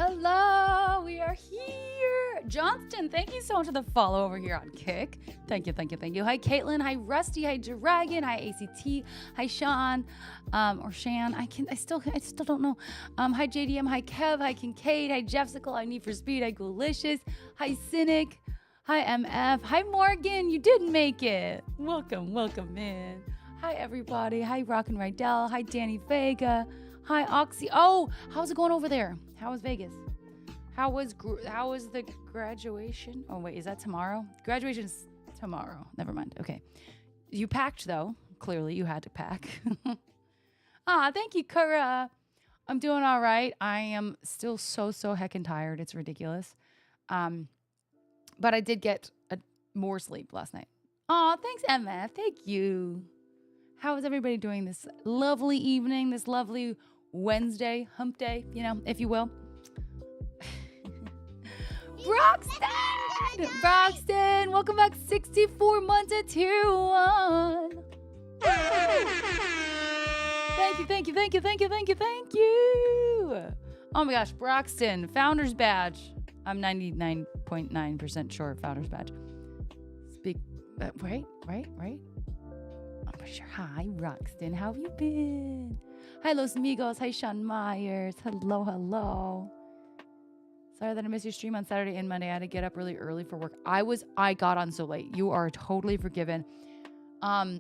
Hello, we are here. Johnston, thank you so much for the follow over here on Kick. Thank you. Hi, Caitlin. Hi, Rusty. Hi, Dragon. Hi, ACT. Hi, Sean. Or Shan. I still don't know. Hi, JDM. Hi, Kev. Hi, Kincaid. Hi, Jeffsicle. Hi, Need for Speed. Hi, Goolicious. Hi, Cynic. Hi, MF. Hi, Morgan. You did make it. Welcome in. Hi, everybody. Hi, Rockin' Rydell. Hi, Danny Vega. Hi, Oxy. Oh, how's it going over there? How was Vegas? How was the graduation? Oh, wait, is that tomorrow? Graduation's tomorrow. Never mind. Okay. You packed, though. Clearly, you had to pack. Thank you, Kara. I'm doing all right. I am still so heckin' tired. It's ridiculous. But I did get more sleep last night. Thanks, Emma. Thank you. How is everybody doing this lovely evening, this lovely Wednesday, hump day, if you will? Broxton, welcome back. 64 months at Tier 1. Thank you. Oh my gosh, Broxton, Founders Badge. I'm 99.9% sure Founders Badge. Right? I'm pretty sure. Hi, Roxton. How have you been? Hi, Los Amigos. Hi, Sean Myers. Hello. Sorry that I missed your stream on Saturday and Monday. I had to get up really early for work. I got on so late. You are totally forgiven. I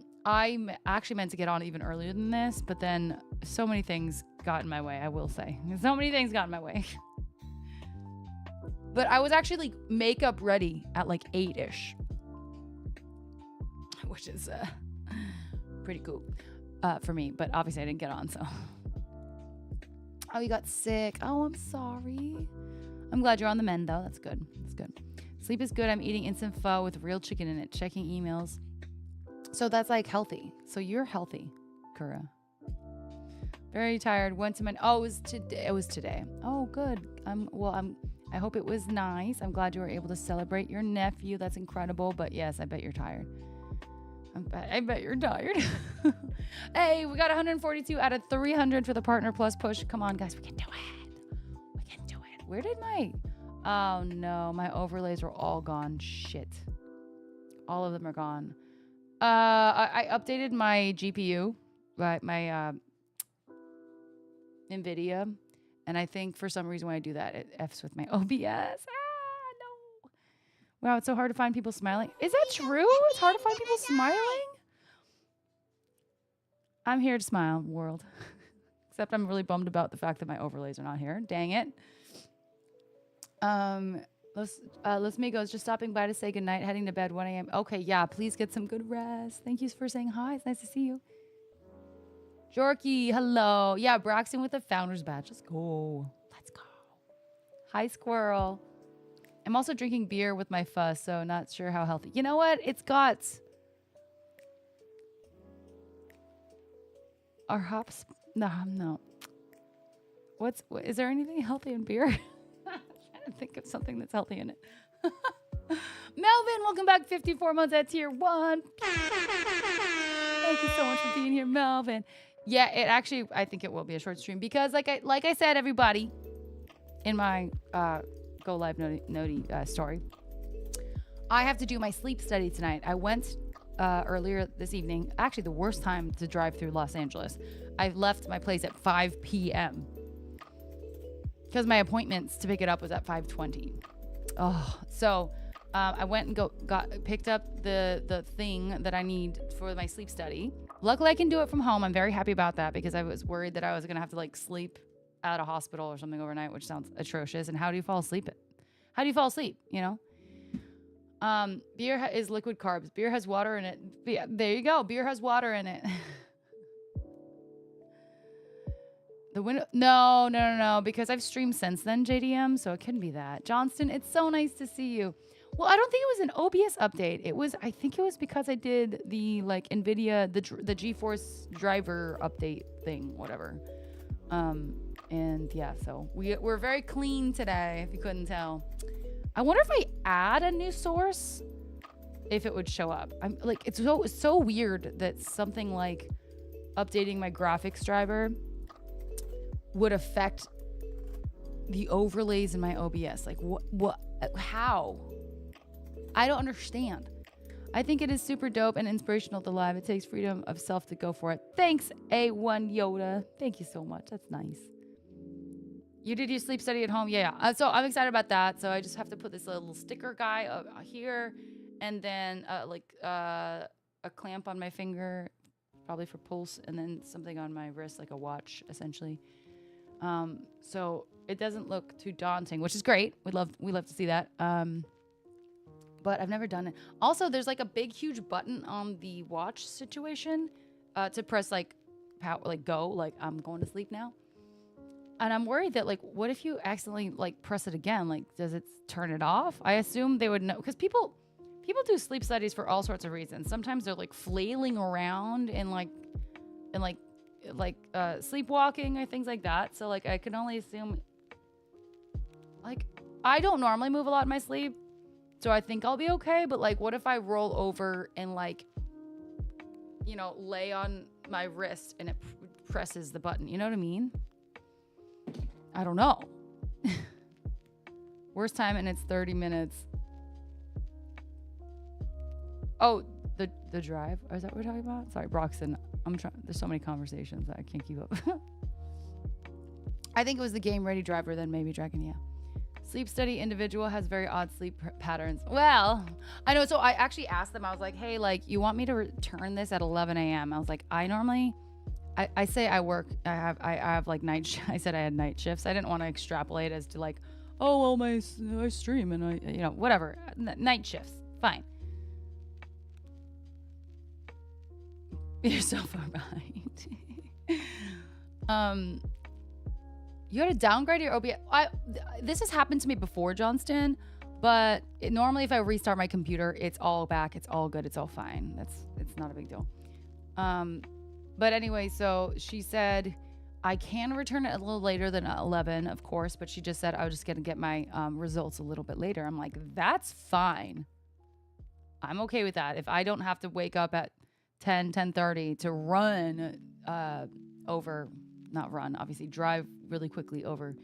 actually meant to get on even earlier than this, but then so many things got in my way, I will say. So many things got in my way. But I was actually makeup ready at 8-ish. Which is pretty cool for me. But obviously I didn't get on, so. Oh, you got sick. Oh, I'm sorry. I'm glad you're on the mend, though. That's good. Sleep is good. I'm eating instant pho with real chicken in it. Checking emails. So that's healthy. So you're healthy, Kura. Very tired. Went to it was today. Oh, good. I hope it was nice. I'm glad you were able to celebrate your nephew. That's incredible. But yes, I bet you're tired. I bet you're tired. Hey, we got 142 out of 300 for the Partner Plus push. Come on, guys. We can do it. Where did oh no, my overlays were all gone. Shit. All of them are gone. I updated my GPU, right? My NVIDIA. And I think for some reason when I do that, it F's with my OBS. No. Wow, it's so hard to find people smiling. Is that true? It's hard to find people smiling? I'm here to smile, world. Except I'm really bummed about the fact that my overlays are not here. Dang it. Los Migos, just stopping by to say goodnight, heading to bed 1 a.m. Okay, yeah, please get some good rest. Thank you for saying hi. It's nice to see you. Jorky, hello. Yeah, Braxton with the Founders Badge. Let's go. Hi, Squirrel. I'm also drinking beer with my fuss, so not sure how healthy. You know what? It's got... Are hops... No. Is there anything healthy in beer? I'm trying to think of something that's healthy in it. Melvin, welcome back. 54 months at Tier 1. Thank you so much for being here, Melvin. Yeah, it actually, I think it will be a short stream because like I said, everybody, in my Go Live Noti story, I have to do my sleep study tonight. I went earlier this evening, actually the worst time to drive through Los Angeles. I left my place at 5 p.m. because my appointments to pick it up was at 5:20. Oh, so I went and picked up the thing that I need for my sleep study. Luckily, I can do it from home. I'm very happy about that because I was worried that I was going to have to sleep at a hospital or something overnight, which sounds atrocious. And how do you fall asleep? Beer is liquid carbs. Beer has water in it. There you go. Beer has water in it. The window? No. Because I've streamed since then, JDM, so it couldn't be that. Johnston, it's so nice to see you. Well, I don't think it was an OBS update. I think it was because I did the NVIDIA, the GeForce driver update thing, whatever. And yeah, so we're very clean today, if you couldn't tell. I wonder if I add a new source, if it would show up. I'm it's so weird that something like updating my graphics driver would affect the overlays in my OBS. Like what, how? I don't understand. I think it is super dope and inspirational to live. It takes freedom of self to go for it. Thanks, A1 Yoda. Thank you so much. That's nice. You did your sleep study at home? Yeah. So I'm excited about that. So I just have to put this little sticker guy here, and then a clamp on my finger, probably for pulse, and then something on my wrist, like a watch, essentially. So it doesn't look too daunting, which is great. We love to see that. But I've never done it. Also, there's like a big, huge button on the watch situation to press like power, like go, like I'm going to sleep now. And I'm worried that like, what if you accidentally like press it again? Like, does it turn it off? I assume they would know, because people do sleep studies for all sorts of reasons. Sometimes they're like flailing around and sleepwalking or things like that. So like, I can only assume, like, I don't normally move a lot in my sleep, so I think I'll be okay. But like, what if I roll over and like, you know, lay on my wrist and it presses the button? You know what I mean? I don't know. Worst time, and it's 30 minutes. Oh, the drive? Is that what we're talking about? Sorry, Broxton. I'm trying. There's so many conversations that I can't keep up. I think it was the game Ready Driver, then maybe Dragon. Yeah. Sleep study individual has very odd sleep patterns. Well, I know. So I actually asked them. I was like, hey, like, you want me to return this at 11 a.m.? I was like, I normally. I say I work. I have like night. I said I had night shifts. I didn't want to extrapolate as to like, oh well, I stream and I, you know, whatever. Night shifts, fine. You're so far behind. You had to downgrade your OBS. This has happened to me before, Johnston, but normally if I restart my computer, it's all back. It's all good. It's all fine. It's not a big deal. But anyway, so she said I can return it a little later than 11, of course, but she just said I was just going to get my results a little bit later. I'm like, that's fine. I'm okay with that. If I don't have to wake up at 10:30 to run not run, obviously drive really quickly over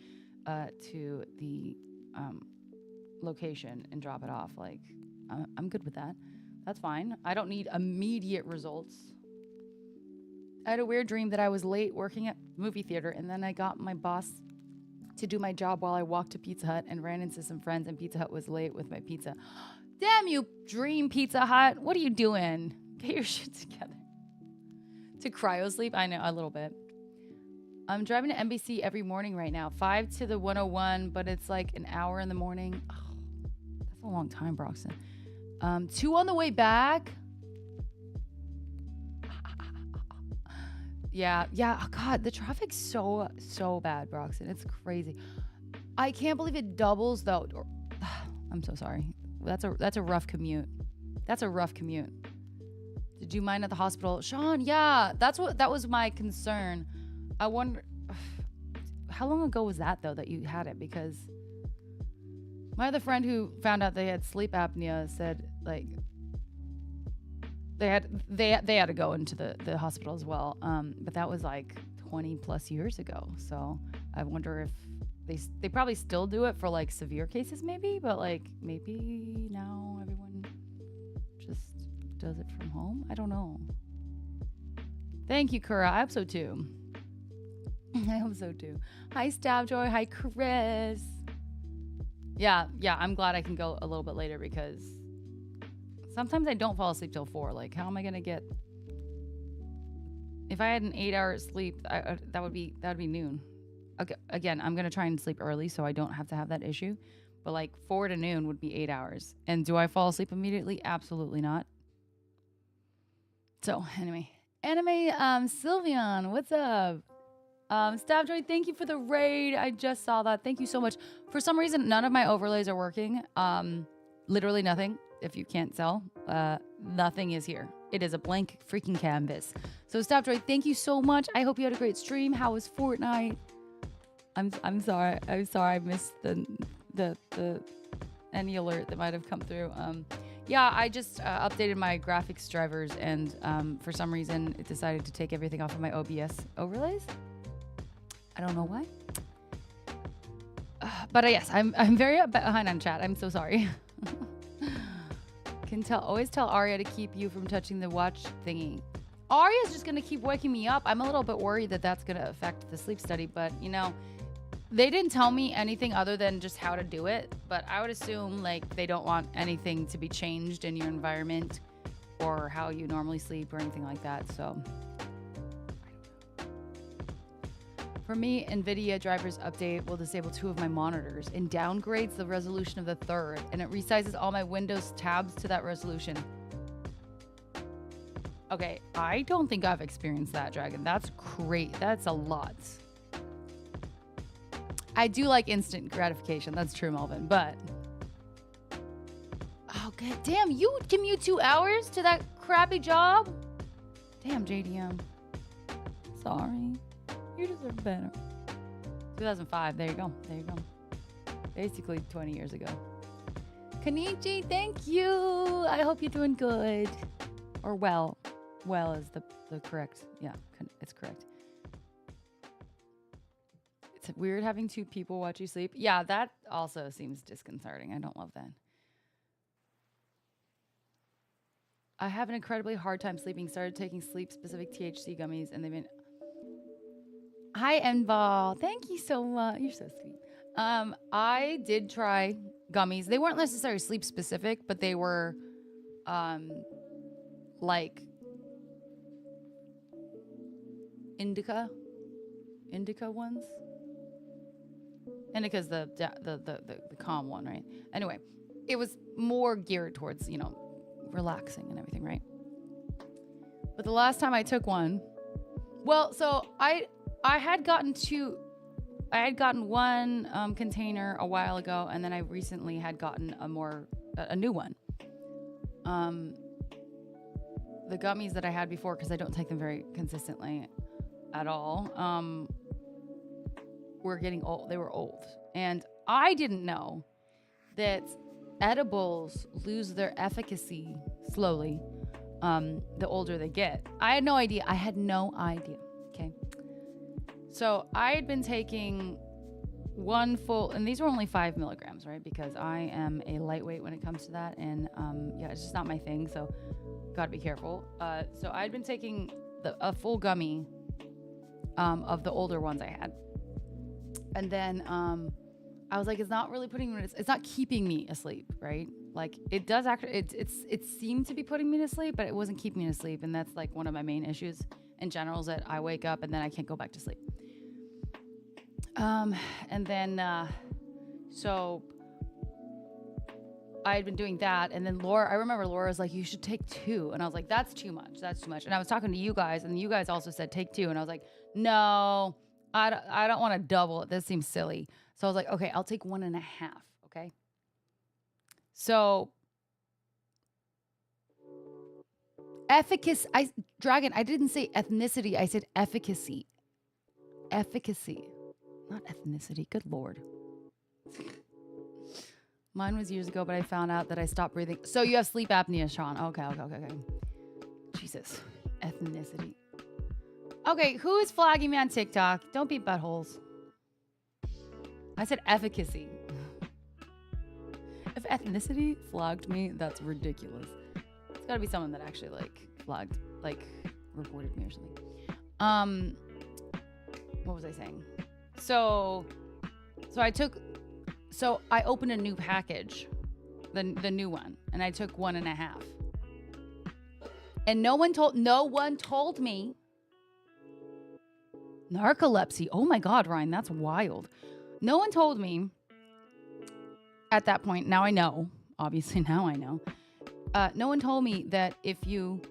to the location and drop it off. Like, I'm good with that. That's fine. I don't need immediate results. I had a weird dream that I was late working at movie theater, and then I got my boss to do my job while I walked to Pizza Hut and ran into some friends, and Pizza Hut was late with my pizza. Damn you, Dream Pizza Hut. What are you doing? Get your shit together. To cryo sleep? I know, a little bit. I'm driving to NBC every morning right now. 5 to the 101, but it's like an hour in the morning. Oh, that's a long time, Broxton. 2 on the way back. Yeah. Oh, God, the traffic's so bad, Broxton. It's crazy. I can't believe it doubles, though. I'm so sorry. That's a rough commute. That's a rough commute. Did you mind at the hospital? Sean, yeah, that was my concern. I wonder, how long ago was that, though, that you had it? Because my other friend who found out they had sleep apnea said, like, they had to go into the hospital as well. But that was like 20 plus years ago. So I wonder if they probably still do it for like severe cases, maybe, but like maybe now everyone just does it from home. I don't know. Thank you, Kura. I hope so too. I hope so too. Hi, Stabjoy. Hi, Chris. Yeah. I'm glad I can go a little bit later because sometimes I don't fall asleep till 4. Like, how am I gonna get? If I had an 8-hour sleep, that would be noon. Okay, again, I'm gonna try and sleep early so I don't have to have that issue. But like 4 to noon would be 8 hours. And do I fall asleep immediately? Absolutely not. So anyway, Sylvian, what's up? Stabjoy, thank you for the raid. I just saw that. Thank you so much. For some reason, none of my overlays are working. Literally nothing. If you can't tell, nothing is here. It is a blank freaking canvas. So Stabjoy, thank you so much. I hope you had a great stream. How was Fortnite? I'm sorry. I missed the any alert that might have come through. Yeah, I just updated my graphics drivers, and for some reason it decided to take everything off of my OBS overlays. I don't know why. But yes, I'm very behind on chat. I'm so sorry. Always tell Arya to keep you from touching the watch thingy. Arya's just gonna keep waking me up. I'm a little bit worried that that's gonna affect the sleep study, but you know, they didn't tell me anything other than just how to do it. But I would assume like they don't want anything to be changed in your environment or how you normally sleep or anything like that. So for me, NVIDIA drivers update will disable 2 of my monitors and downgrades the resolution of the 3rd, and it resizes all my Windows tabs to that resolution. Okay, I don't think I've experienced that, Dragon. That's great. That's a lot. I do like instant gratification. That's true, Melvin, but... Oh, god damn, you commute 2 hours to that crappy job? Damn, JDM. Sorry. You deserve better. 2005. There you go. There you go. Basically 20 years ago. Kanichi, thank you. I hope you're doing good. Or well. Well is the correct. Yeah, it's correct. It's weird having 2 people watch you sleep. Yeah, that also seems disconcerting. I don't love that. I have an incredibly hard time sleeping. Started taking sleep-specific THC gummies, and they've been... Hi, Enval. Thank you so much. You're so sweet. I did try gummies. They weren't necessarily sleep specific, but they were like indica ones. Indica's the calm one, right? Anyway, it was more geared towards, you know, relaxing and everything, right? But the last time I took one, well, so I had gotten one container a while ago, and then I recently had gotten a new one. The gummies that I had before, because I don't take them very consistently at all, were getting old. They were old, and I didn't know that edibles lose their efficacy slowly the older they get. I had no idea. Okay. So I had been taking one full, and these were only 5 milligrams, right? Because I am a lightweight when it comes to that. And yeah, it's just not my thing. So gotta be careful. So I'd been taking a full gummy of the older ones I had. And then I was like, it's not really it's not keeping me asleep, right? Like it does actually, it seemed to be putting me to sleep, but it wasn't keeping me to sleep. And that's like one of my main issues in general, is that I wake up and then I can't go back to sleep. And then, so I had been doing that. And then I remember Laura was like, you should take 2. And I was like, that's too much. And I was talking to you guys, and you guys also said, take 2. And I was like, no, I don't want to double it. This seems silly. So I was like, okay, I'll take 1.5. Okay. So efficacy, Dragon, I didn't say ethnicity. I said efficacy. Efficacy. Not ethnicity. Good Lord. Mine was years ago, but I found out that I stopped breathing. So you have sleep apnea, Sean. Okay. Jesus. Ethnicity. Okay, who is flagging me on TikTok? Don't be buttholes. I said efficacy. If ethnicity flagged me, that's ridiculous. It's gotta be someone that actually flagged, reported me or something. What was I saying? So I opened a new package, the new one, and I took 1.5. And no one told me. Narcolepsy. Oh my God, Ryan, that's wild. No one told me at that point. Now I know. Obviously, now I know. No one told me that if you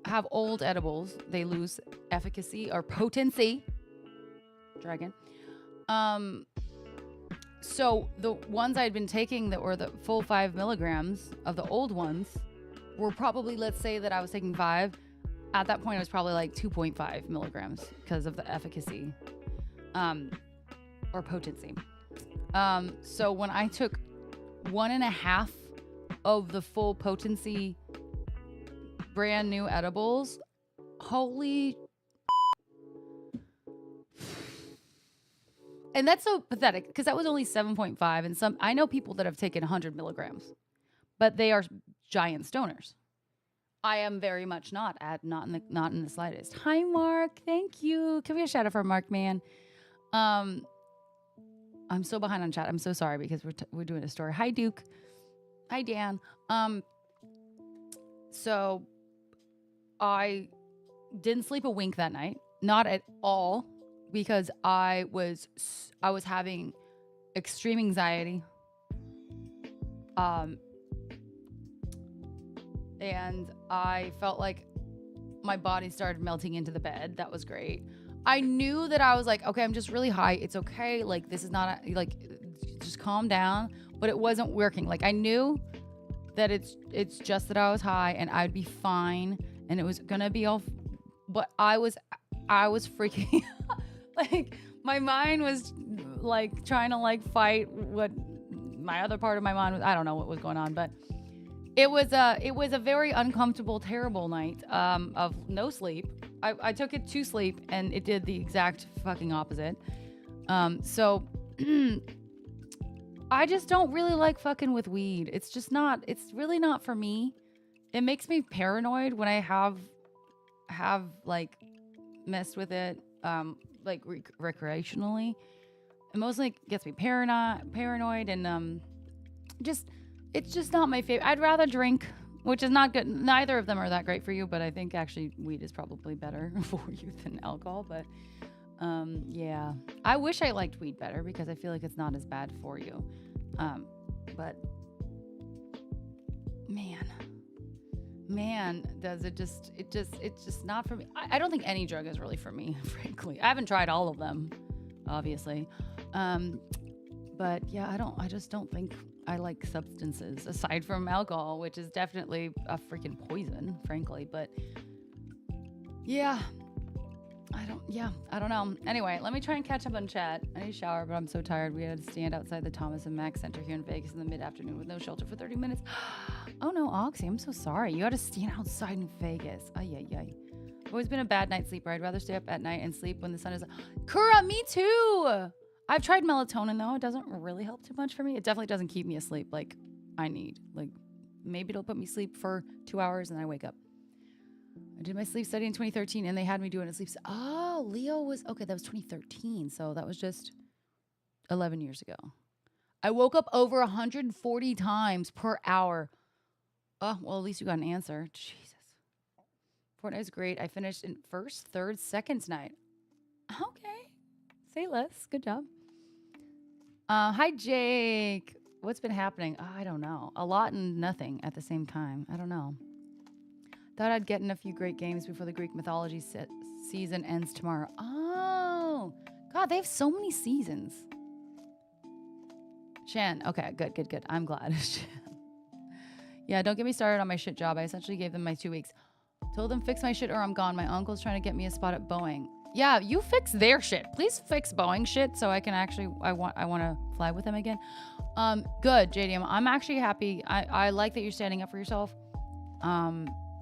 have old edibles, they lose efficacy or potency. Dragon. So the ones I had been taking that were the full 5 milligrams of the old ones were probably, let's say that I was taking 5. At that point, it was probably like 2.5 milligrams because of the efficacy or potency. So when I took 1.5 of the full potency brand new edibles, holy. And that's so pathetic because that was only 7.5. And I know people that have taken 100 milligrams, but they are giant stoners. I am very much not in the slightest. Hi, Mark. Thank you. Can we have a shout out for Mark, man? I'm so behind on chat. I'm so sorry because we're doing a story. Hi, Duke. Hi, Dan. So I didn't sleep a wink that night, not at all, because I was having extreme anxiety. And I felt like my body started melting into the bed. That was great. I knew that I was like, okay, I'm just really high. It's okay. Like, this is not like, just calm down. But it wasn't working. Like, I knew that it's just that I was high and I'd be fine and it was gonna be all. But I was freaking like, my mind was like trying to like fight what my other part of my mind was. I don't know what was going on, but it was a very uncomfortable, terrible night of no sleep. I took it to sleep and it did the exact fucking opposite. So I just don't really like fucking with weed. It's really not for me. It makes me paranoid when I have like messed with it like recreationally. It mostly gets me paranoid and it's just not my favorite. I'd rather drink, which is not good. Neither of them are that great for you, but I think actually weed is probably better for you than alcohol. But yeah, I wish I liked weed better because I feel like it's not as bad for you. But man, does it's just not for me. I don't think any drug is really for me, frankly. I haven't tried all of them, obviously. But yeah, I just don't think I like substances aside from alcohol, which is definitely a freaking poison, frankly. But yeah, I don't know. Anyway, let me try and catch up on chat. I need a shower, but I'm so tired. We had to stand outside the Thomas and Mack Center here in Vegas in the mid-afternoon with no shelter for 30 minutes. Oh no, Oxy, I'm so sorry. You had to stand outside in Vegas. Ay. I've always been a bad night sleeper. I'd rather stay up at night and sleep when the sun is... Kura, me too! I've tried melatonin though. It doesn't really help too much for me. It definitely doesn't keep me asleep like I need. Like maybe it'll put me asleep for 2 hours and then I wake up. I did my sleep study in 2013 and they had me doing a sleep. Oh, Leo was, okay, that was 2013. So that was just 11 years ago. I woke up over 140 times per hour. Oh, well, at least you got an answer. Jesus. Fortnite's great. I finished in first, third, second tonight. Okay. Say less. Good job. Hi, Jake. What's been happening? I don't know. A lot and nothing at the same time. I don't know. Thought I'd get in a few great games before the Greek mythology season ends tomorrow. Oh, God, they have so many seasons. Shan. Okay, good. I'm glad. Yeah, don't get me started on my shit job. I essentially gave them my 2 weeks. Told them fix my shit or I'm gone. My uncle's trying to get me a spot at Boeing. Yeah, you fix their shit. Please fix Boeing shit so I can actually, I want to fly with them again. Good, JDM. I'm actually happy. I like that you're standing up for yourself.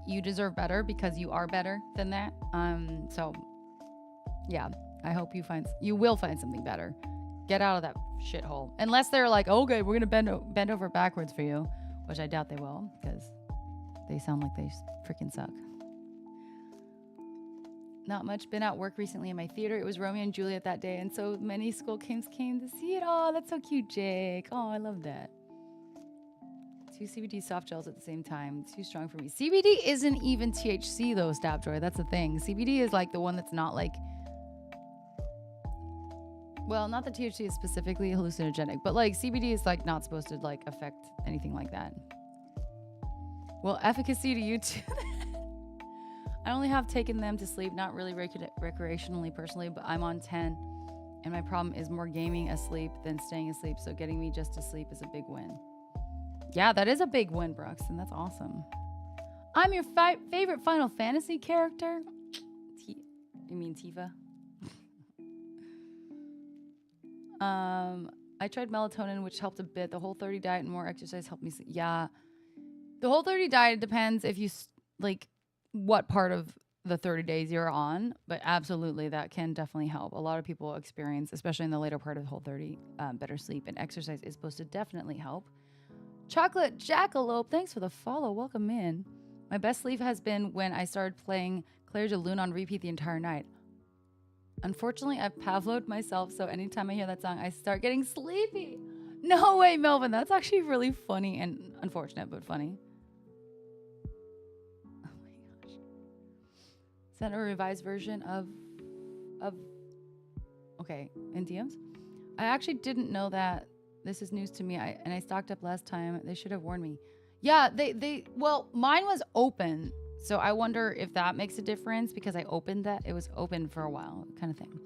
You deserve better because you are better than that. So yeah, I hope you will find something better. Get out of that shithole. Unless they're like, okay, we're going to bend over backwards for you, which I doubt they will because they sound like they freaking suck. Not much. Been at work recently in my theater. It was Romeo and Juliet that day, and so many school kids came to see it. Oh, that's so cute, Jake. Oh, I love that. 2 CBD soft gels at the same time. Too strong for me. CBD isn't even THC though, Stabjoy. That's the thing. CBD is like the one that's not like... Well, not that THC is specifically hallucinogenic, but like CBD is like not supposed to like affect anything like that. Well, efficacy to you too. I only have taken them to sleep, not really recreationally personally, but I'm on 10. And my problem is more gaming asleep than staying asleep. So getting me just to sleep is a big win. Yeah, that is a big win, Brooks, and that's awesome. I'm your favorite Final Fantasy character. You mean Tifa? I tried melatonin, which helped a bit. The Whole30 diet and more exercise helped me sleep. Yeah. The Whole30 diet depends if you, like, what part of the 30 days you're on, but absolutely that can definitely help. A lot of people experience, especially in the later part of the whole 30, better sleep, and exercise is supposed to definitely help. Chocolate Jackalope, thanks for the follow. Welcome in. My best sleep has been when I started playing Claire de Lune on repeat the entire night. Unfortunately, I've Pavloved myself, so anytime I hear that song, I start getting sleepy. No way, Melvin. That's actually really funny and unfortunate, but funny. Oh my gosh. Is that a revised version of okay, in DMs? I actually didn't know that. This is news to me. I stocked up last time. They should have warned me. Yeah, well, mine was open. So I wonder if that makes a difference because I opened that. It was open for a while, kind of thing.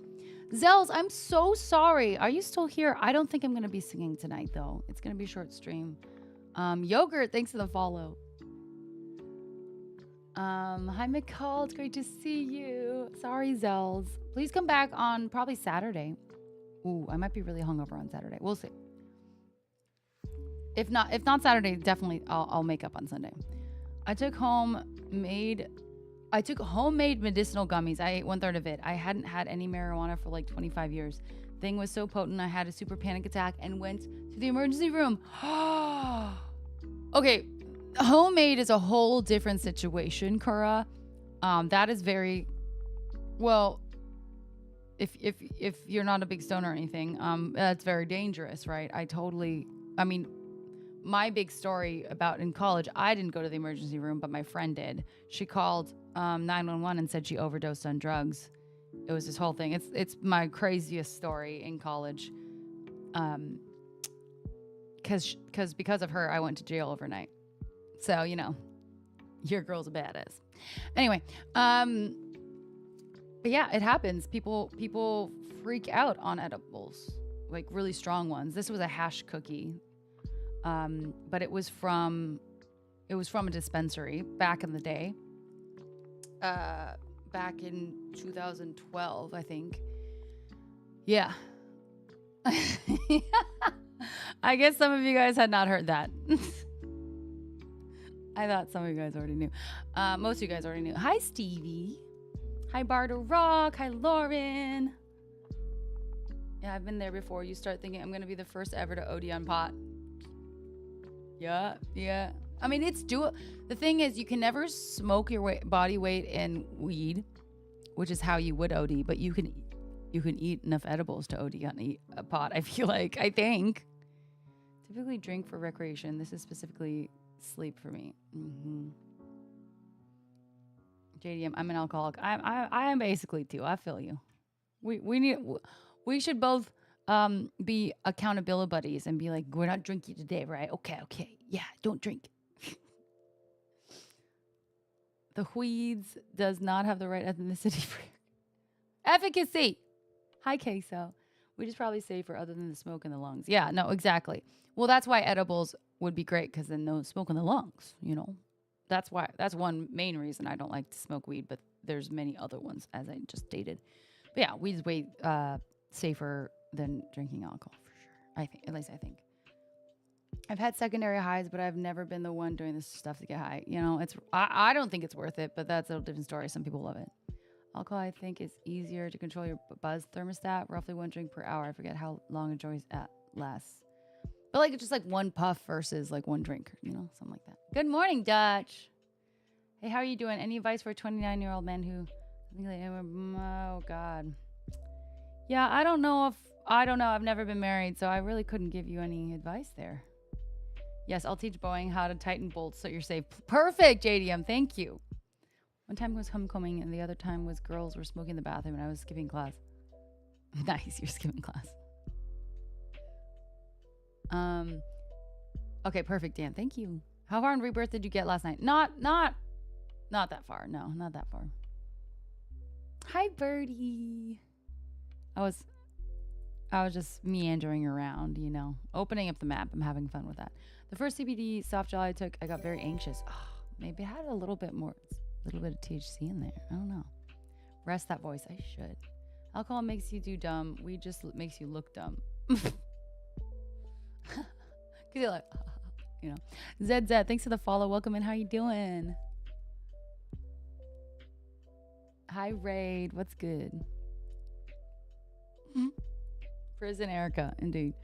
Zells, I'm so sorry. Are you still here? I don't think I'm going to be singing tonight, though. It's going to be a short stream. Yogurt, thanks for the follow. Hi, McCall. It's great to see you. Sorry, Zells. Please come back on probably Saturday. Ooh, I might be really hungover on Saturday. We'll see. If not Saturday, definitely I'll make up on Sunday. I took homemade medicinal gummies. I ate 1/3 of it. I hadn't had any marijuana for like 25 years. Thing was so potent, I had a super panic attack and went to the emergency room. Okay, homemade is a whole different situation, Kura. That is very well. If you're not a big stoner or anything, that's very dangerous, right? I mean, my big story about in college, I didn't go to the emergency room, but my friend did. She called 911 and said she overdosed on drugs. It was this whole thing. It's my craziest story in college. Because of her, I went to jail overnight. So, you know, your girl's a badass. Anyway, but yeah, it happens. People freak out on edibles, like really strong ones. This was a hash cookie. But it was from a dispensary back in the day. Back in 2012, I think. Yeah. I guess some of you guys had not heard that. I thought some of you guys already knew. Most of you guys already knew. Hi, Stevie. Hi, Bardo Rock. Hi, Lauren. Yeah, I've been there before. You start thinking, I'm going to be the first ever to OD on pot. Yeah. I mean, the thing is, you can never smoke your body weight in weed, which is how you would OD, but you can eat enough edibles to OD on a pot, I feel like. I think. Typically drink for recreation. This is specifically sleep for me. Mm-hmm. JDM, I'm an alcoholic. I am basically too. I feel you. We should both be accountability buddies and be like, we're not drinking today, right? Okay. Yeah, don't drink. The weeds does not have the right ethnicity for efficacy. Hi, queso. Which is probably safer other than the smoke in the lungs. Yeah, no, exactly. Well, that's why edibles would be great because then no smoke in the lungs, you know. That's one main reason I don't like to smoke weed, but there's many other ones, as I just stated. But yeah, weed is way safer than drinking alcohol for sure. At least I think. I've had secondary highs, but I've never been the one doing this stuff to get high. You know, I don't think it's worth it, but that's a different story. Some people love it. Alcohol, I think, is easier to control your buzz thermostat. Roughly 1 drink per hour. I forget how long a joint lasts. But like, it's just like 1 puff versus like 1 drink, you know, something like that. Good morning, Dutch. Hey, how are you doing? Any advice for a 29-year-old man who, oh God. Yeah, I don't know. I've never been married, so I really couldn't give you any advice there. Yes, I'll teach Boeing how to tighten bolts so you're safe. Perfect, JDM. Thank you. One time was homecoming, and the other time was girls were smoking in the bathroom, and I was skipping class. Nice, you're skipping class. Okay, perfect, Dan. Thank you. How far in Rebirth did you get last night? Not that far. No, not that far. Hi, Birdie. I was just meandering around, you know, opening up the map. I'm having fun with that. The first CBD soft gel I took, I got very anxious. Oh, maybe I had a little bit of THC in there. I don't know. Rest that voice. I should. Alcohol makes you do dumb. Weed just makes you look dumb. Cause you're like, you know. ZZ, thanks for the follow. Welcome in. How you doing? Hi, Raid. What's good? Prison Erica, indeed.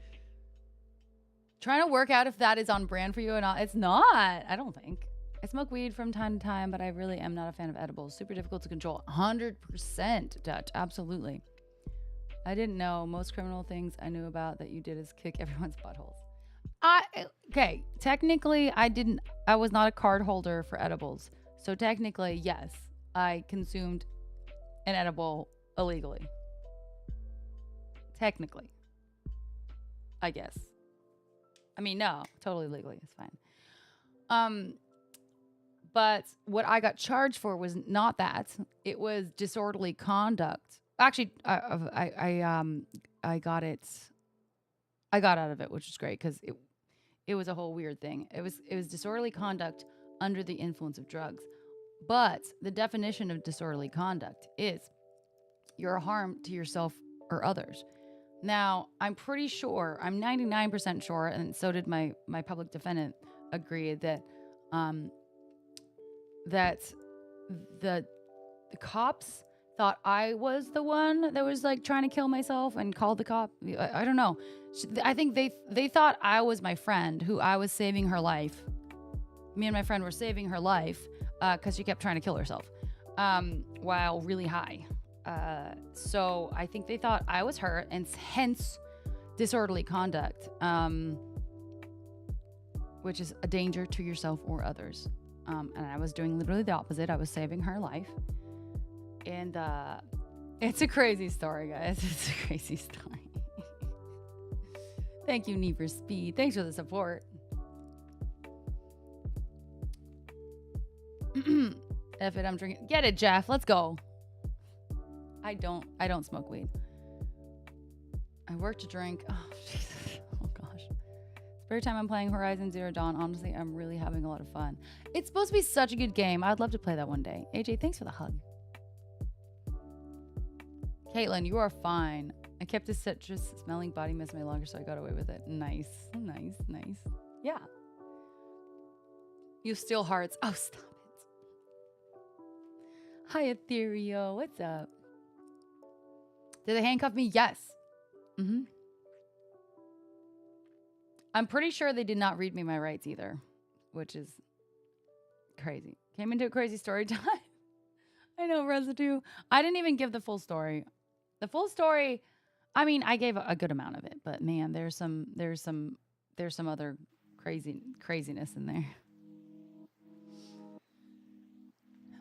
Trying to work out if that is on brand for you or not. It's not, I don't think. I smoke weed from time to time, but I really am not a fan of edibles. Super difficult to control. 100%, Dutch. Absolutely. I didn't know most criminal things I knew about that you did is kick everyone's buttholes. Okay, technically I was not a card holder for edibles. So technically, yes, I consumed an edible illegally. Technically. I guess. I mean, no, totally legally. It's fine. But what I got charged for was not that. It was disorderly conduct. Actually, I got it. I got out of it, which is great because it was a whole weird thing. It was disorderly conduct under the influence of drugs. But the definition of disorderly conduct is you're a harm to yourself or others. Now, I'm pretty sure, I'm 99% sure, and so did my public defendant agree that that the cops thought I was the one that was like trying to kill myself and called the cop. I don't know. I think they thought I was my friend who I was saving her life. Me and my friend were saving her life because she kept trying to kill herself while really high. So I think they thought I was her, and hence disorderly conduct, which is a danger to yourself or others. And I was doing literally the opposite. I was saving her life. And it's a crazy story, guys. It's a crazy story. Thank you, Need for Speed. Thanks for the support. F it, I'm drinking. Get it, Jeff. Let's go. I don't smoke weed. I work to drink. Oh, Jesus. Oh, gosh. Every time I'm playing Horizon Zero Dawn, honestly, I'm really having a lot of fun. It's supposed to be such a good game. I'd love to play that one day. AJ, thanks for the hug. Caitlin, you are fine. I kept a citrus smelling body mist my longer, so I got away with it. Nice. Nice. Nice. Yeah. You steal hearts. Oh, stop it. Hi, Ethereal. What's up? Did they handcuff me? Yes. Mm-hmm. I'm pretty sure they did not read me my rights either, which is crazy. Came into a crazy story time. I know, residue. I didn't even give the full story. The full story, I mean, I gave a good amount of it, but man, there's some other craziness in there.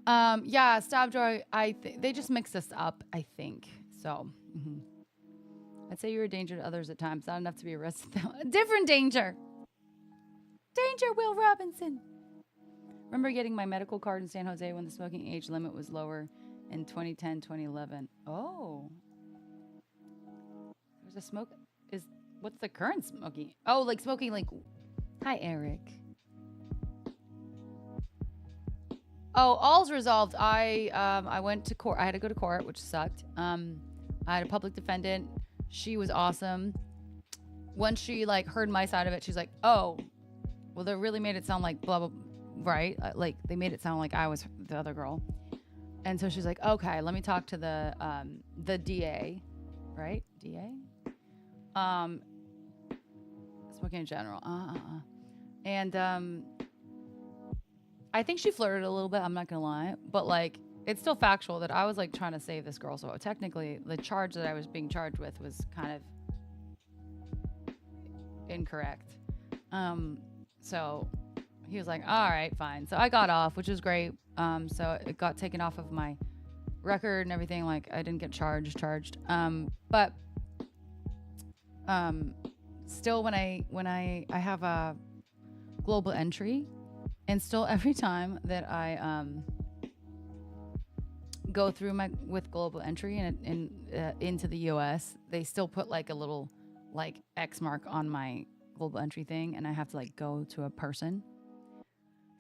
Yeah, Stabjoy, they just mixed us up, I think. So, I'd say you're a danger to others at times. Not enough to be arrested though. Different danger. Danger, Will Robinson. Remember getting my medical card in San Jose when the smoking age limit was lower in 2010, 2011. Oh. There's a smoke. What's the current smoking? Oh, like smoking like. Hi, Eric. Oh, all's resolved. I went to court. I had to go to court, which sucked. I had a public defendant. She was awesome. Once she like heard my side of it, she's like, "Oh, well, they really made it sound like blah blah, right? Like they made it sound like I was the other girl." And so she's like, "Okay, let me talk to the DA, right? DA, smoking in general, and I think she flirted a little bit. I'm not gonna lie, but like it's still factual that I was like trying to save this girl. So technically, the charge that I was being charged with was kind of incorrect. So he was like, "All right, fine." So I got off, which was great. So it got taken off of my record and everything. Like I didn't get charged. But still, when I have a global entry. And still, every time that I go through with global entry and into the U.S., they still put like a little like X mark on my global entry thing, and I have to like go to a person.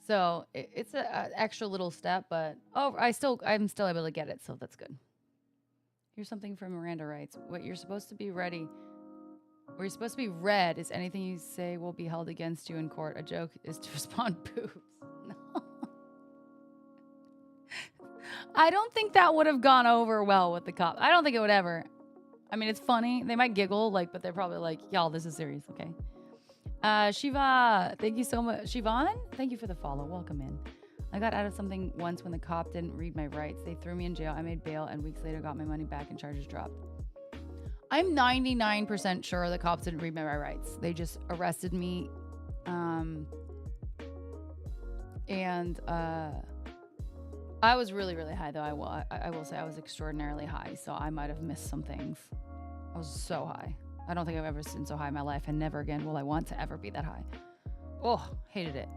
So it's an extra little step, but I'm still able to get it, so that's good. Here's something from Miranda writes: "What you're supposed to be ready." Where you're supposed to be read is anything you say will be held against you in court. A joke is to respond boobs. No. I don't think that would have gone over well with the cop. I don't think it would ever. I mean, it's funny. They might giggle, like, but they're probably like, y'all, this is serious, okay? Shiva, thank you so much. Shivan, thank you for the follow. Welcome in. I got out of something once when the cop didn't read my rights. They threw me in jail. I made bail, and weeks later got my money back and charges dropped. I'm 99% sure the cops didn't read my rights. They just arrested me. I was really, really high, though. I will say I was extraordinarily high, so I might have missed some things. I was so high. I don't think I've ever been so high in my life, and never again will I want to ever be that high. Oh, hated it.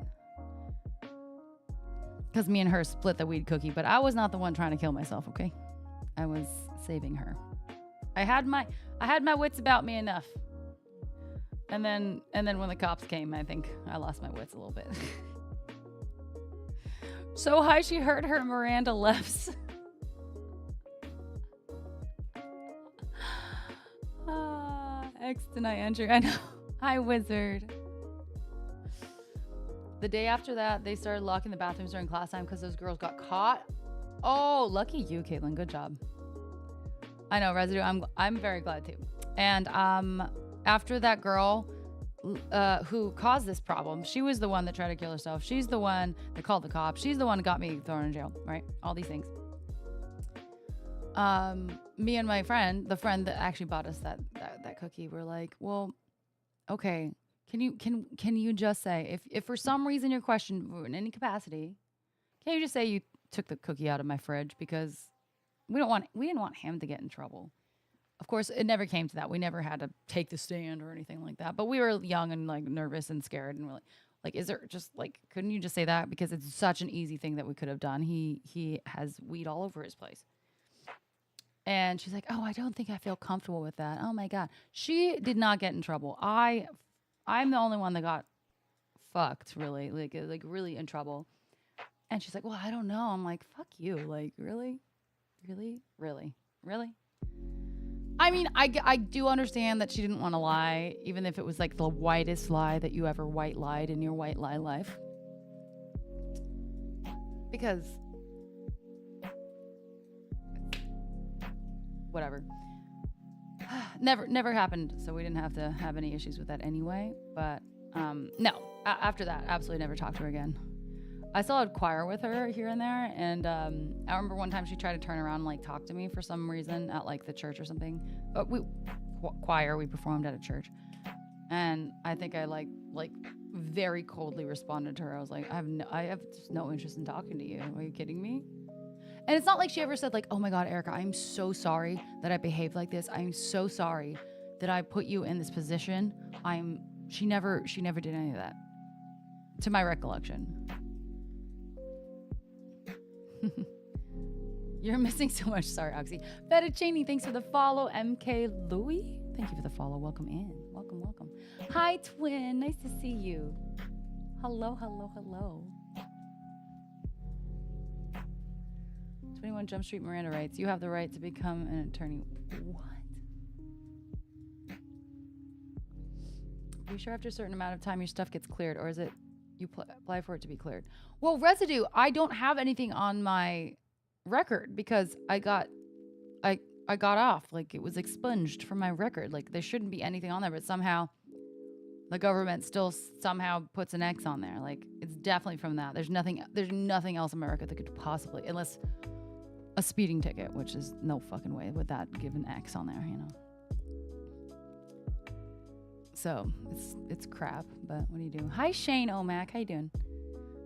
Because me and her split the weed cookie, but I was not the one trying to kill myself, okay? I was saving her. I had my wits about me enough. And then when the cops came, I think I lost my wits a little bit. So high she heard her Miranda lefts. X deny entry. I know. Hi, wizard. The day after that, they started locking the bathrooms during class time because those girls got caught. Oh, lucky you, Caitlin. Good job. I know, residue. I'm very glad too. And after that girl who caused this problem, she was the one that tried to kill herself. She's the one that called the cops. She's the one that got me thrown in jail, right? All these things. Me and my friend, the friend that actually bought us that cookie, were like, well, okay, can you just say if for some reason you're questioned in any capacity, can you just say you took the cookie out of my fridge, because we didn't want him to get in trouble. Of course, it never came to that. We never had to take the stand or anything like that. But we were young and like nervous and scared, and we're like, is there just like, couldn't you just say that? Because it's such an easy thing that we could have done. He has weed all over his place. And she's like, oh, I don't think I feel comfortable with that. Oh my God. She did not get in trouble. I'm the only one that got fucked, really, like really in trouble. And she's like, well, I don't know. I'm like, fuck you. Like, really? I mean, I do understand that she didn't want to lie, even if it was like the whitest lie that you ever white lied in your white lie life. Because whatever. Never happened, so we didn't have to have any issues with that anyway. But no, after that, absolutely never talked to her again. I still had choir with her here and there, and I remember one time she tried to turn around and like talk to me for some reason at like the church or something. But we performed at a church, and I think I like very coldly responded to her. I was like, I have just no interest in talking to you. Are you kidding me? And it's not like she ever said like, oh my God, Erica, I'm so sorry that I behaved like this. I'm so sorry that I put you in this position. She never did any of that, to my recollection. You're missing so much. Sorry, Oxy. Fettuccine, thanks for the follow. MK Louie, thank you for the follow. Welcome in. Welcome. Hi, twin. Nice to see you. Hello. 21 Jump Street Miranda writes, you have the right to become an attorney. What? Are you sure after a certain amount of time your stuff gets cleared, or is it you apply for it to be cleared? Well, residue, I don't have anything on my record because I got off. Like, it was expunged from my record. Like, there shouldn't be anything on there, but somehow the government still somehow puts an X on there. Like, it's definitely from that. There's nothing else in my record that could possibly, unless a speeding ticket, which is no fucking way would that give an X on there, you know? So it's crap, but what do you do? Hi, Shane Omac. How you doing?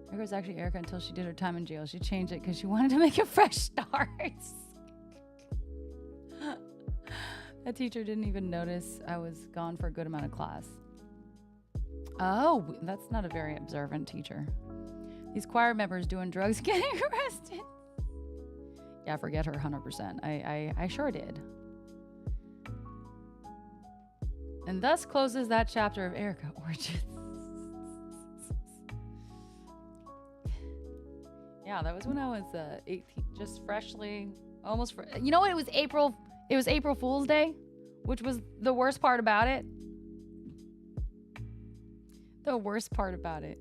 Erica was actually Erica until she did her time in jail. She changed it because she wanted to make a fresh start. That teacher didn't even notice I was gone for a good amount of class. Oh, that's not a very observant teacher. These choir members doing drugs getting arrested. Yeah, forget her 100%. I sure did. And thus closes that chapter of Erica Origins. Yeah, that was when I was 18, just freshly, almost. You know what? It was April Fool's Day, which was the worst part about it. The worst part about it.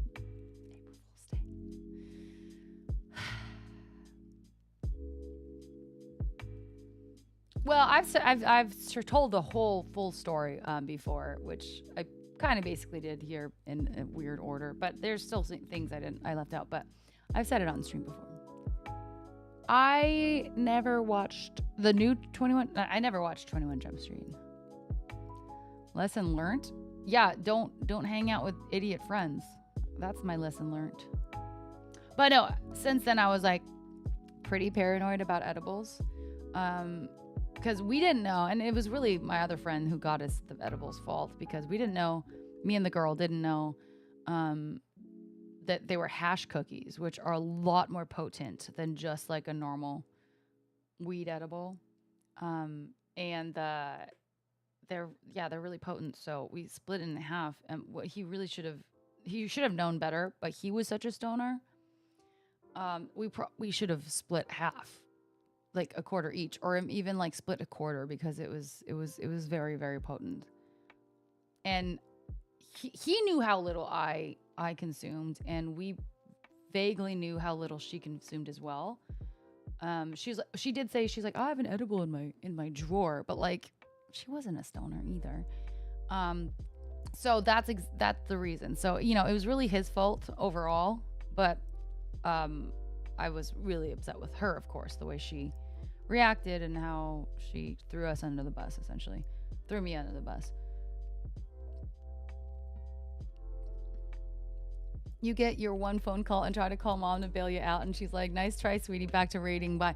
April Fool's Day. Well, I've told the whole full story before, which I kind of basically did here in a weird order, but there's still things I left out, but I've said it on stream before. I never watched the new 21. I never watched 21 Jump Street. Lesson learned? Yeah, don't hang out with idiot friends. That's my lesson learned. But no, since then I was like pretty paranoid about edibles. Because we didn't know, and it was really my other friend who got us the edibles fault, because we didn't know, me and the girl didn't know that they were hash cookies, which are a lot more potent than just like a normal weed edible. And they're really potent. So we split it in half, and what he should have known better, but he was such a stoner. We should have split half, like a quarter each, or even like split a quarter, because it was very, very potent. And he knew how little I consumed, and we vaguely knew how little she consumed as well. She did say, she's like, I have an edible in my drawer, but like she wasn't a stoner either. So that's the reason. So, you know, it was really his fault overall, but I was really upset with her, of course, the way she reacted and how she threw us under the bus, essentially. Threw me under the bus. You get your one phone call and try to call mom to bail you out, and she's like, nice try, sweetie, back to rating. Bye.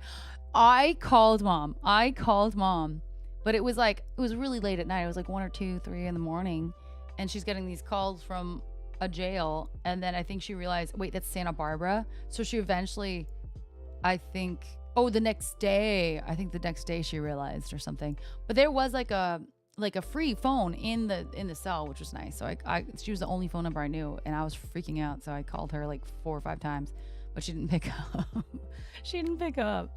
I called mom, but it was really late at night. It was like 1 or 2, 3 in the morning, and she's getting these calls from a jail, and then I think she realized, wait, that's Santa Barbara. So she eventually, the next day she realized or something. But there was like a free phone in the cell, which was nice. So she was the only phone number I knew, and I was freaking out. So I called her like 4 or 5 times, but she didn't pick up.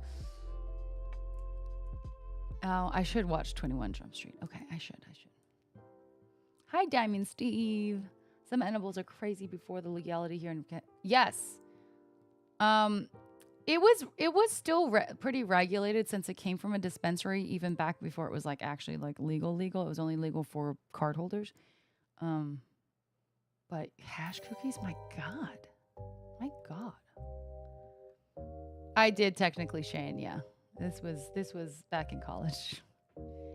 Oh, I should watch 21 Jump Street. Okay, I should. Hi, Diamond Steve. Some edibles are crazy before the legality here in yes. It was still pretty regulated, since it came from a dispensary, even back before it was like actually like legal. It was only legal for card holders. But hash cookies, my God. I did technically, Shane. Yeah, this was back in college.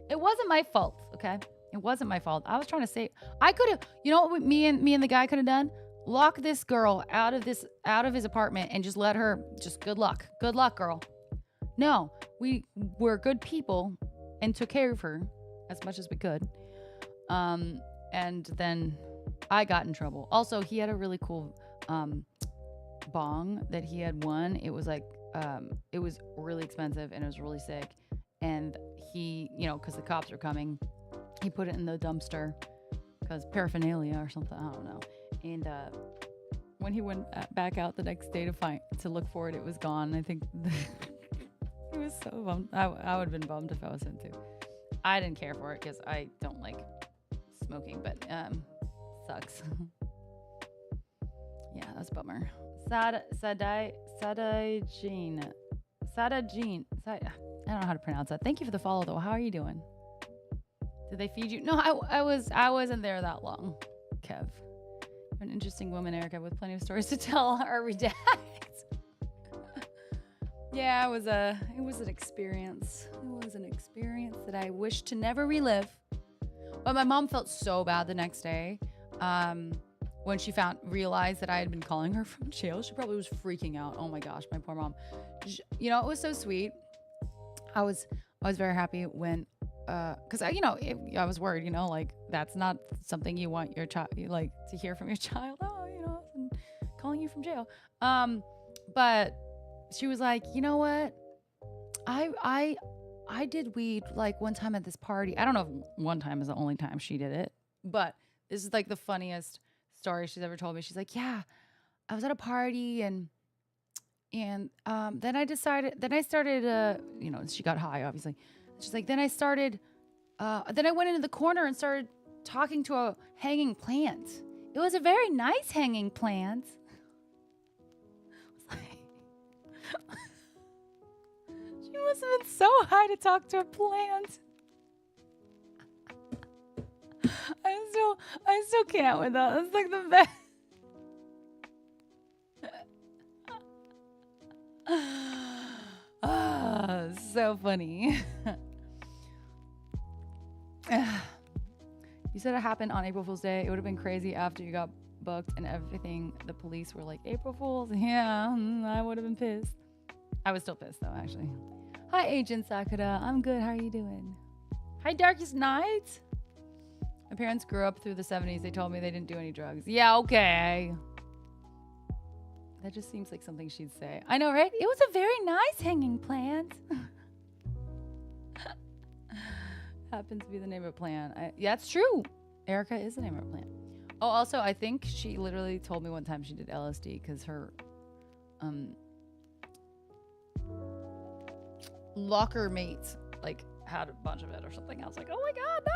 It wasn't my fault. Okay. It wasn't my fault. I was trying to say, I could have, you know what me and the guy could have done? Lock this girl out of his apartment and just let her, just good luck, girl. No, we were good people and took care of her as much as we could. And then I got in trouble. Also, he had a really cool bong that he had won. It was like, it was really expensive and it was really sick. And he, you know, because the cops were coming, he put it in the dumpster because paraphernalia or something. I don't know. And when he went back out the next day to look for it, it was gone. I think he was so bummed. I would have been bummed if I was him too. I didn't care for it because I don't like smoking, but sucks. Yeah, that's a bummer. Sada Jean. I don't know how to pronounce that. Thank you for the follow though. How are you doing? Did they feed you? No, I wasn't there that long, Kev. You're an interesting woman, Erica, with plenty of stories to tell or redact. Yeah, it was an experience. It was an experience that I wish to never relive. But my mom felt so bad the next day. When she realized that I had been calling her from jail, she probably was freaking out. Oh my gosh, my poor mom. You know, it was so sweet. I was very happy when, cause I was worried, like that's not something you want your child, like to hear from your child. Oh, I'm calling you from jail. But she was like, you know what? I did weed like one time at this party. I don't know if one time is the only time she did it, but this is like the funniest story she's ever told me. She's like, yeah, I was at a party and then I started, she got high, obviously. She's like, then I went into the corner and started talking to a hanging plant. It was a very nice hanging plant. She You must have been so high to talk to a plant. I still can't with that. That's like the best. So funny. You said it happened on April Fool's Day. It would have been crazy after you got booked and everything. The police were like, April Fools. Yeah, I would have been pissed. I was still pissed though, actually. Hi, Agent Sakura. I'm good. How are you doing? Hi, Darkest Night. My parents grew up through the 70s. They told me they didn't do any drugs. Yeah, okay. That just seems like something she'd say. I know, right? It was a very nice hanging plant. Happens to be the name of a plant. Yeah, that's true. Erica is the name of a plant. Oh, also, I think she literally told me one time she did LSD because her locker mates like had a bunch of it or something. I was like, oh my god, no!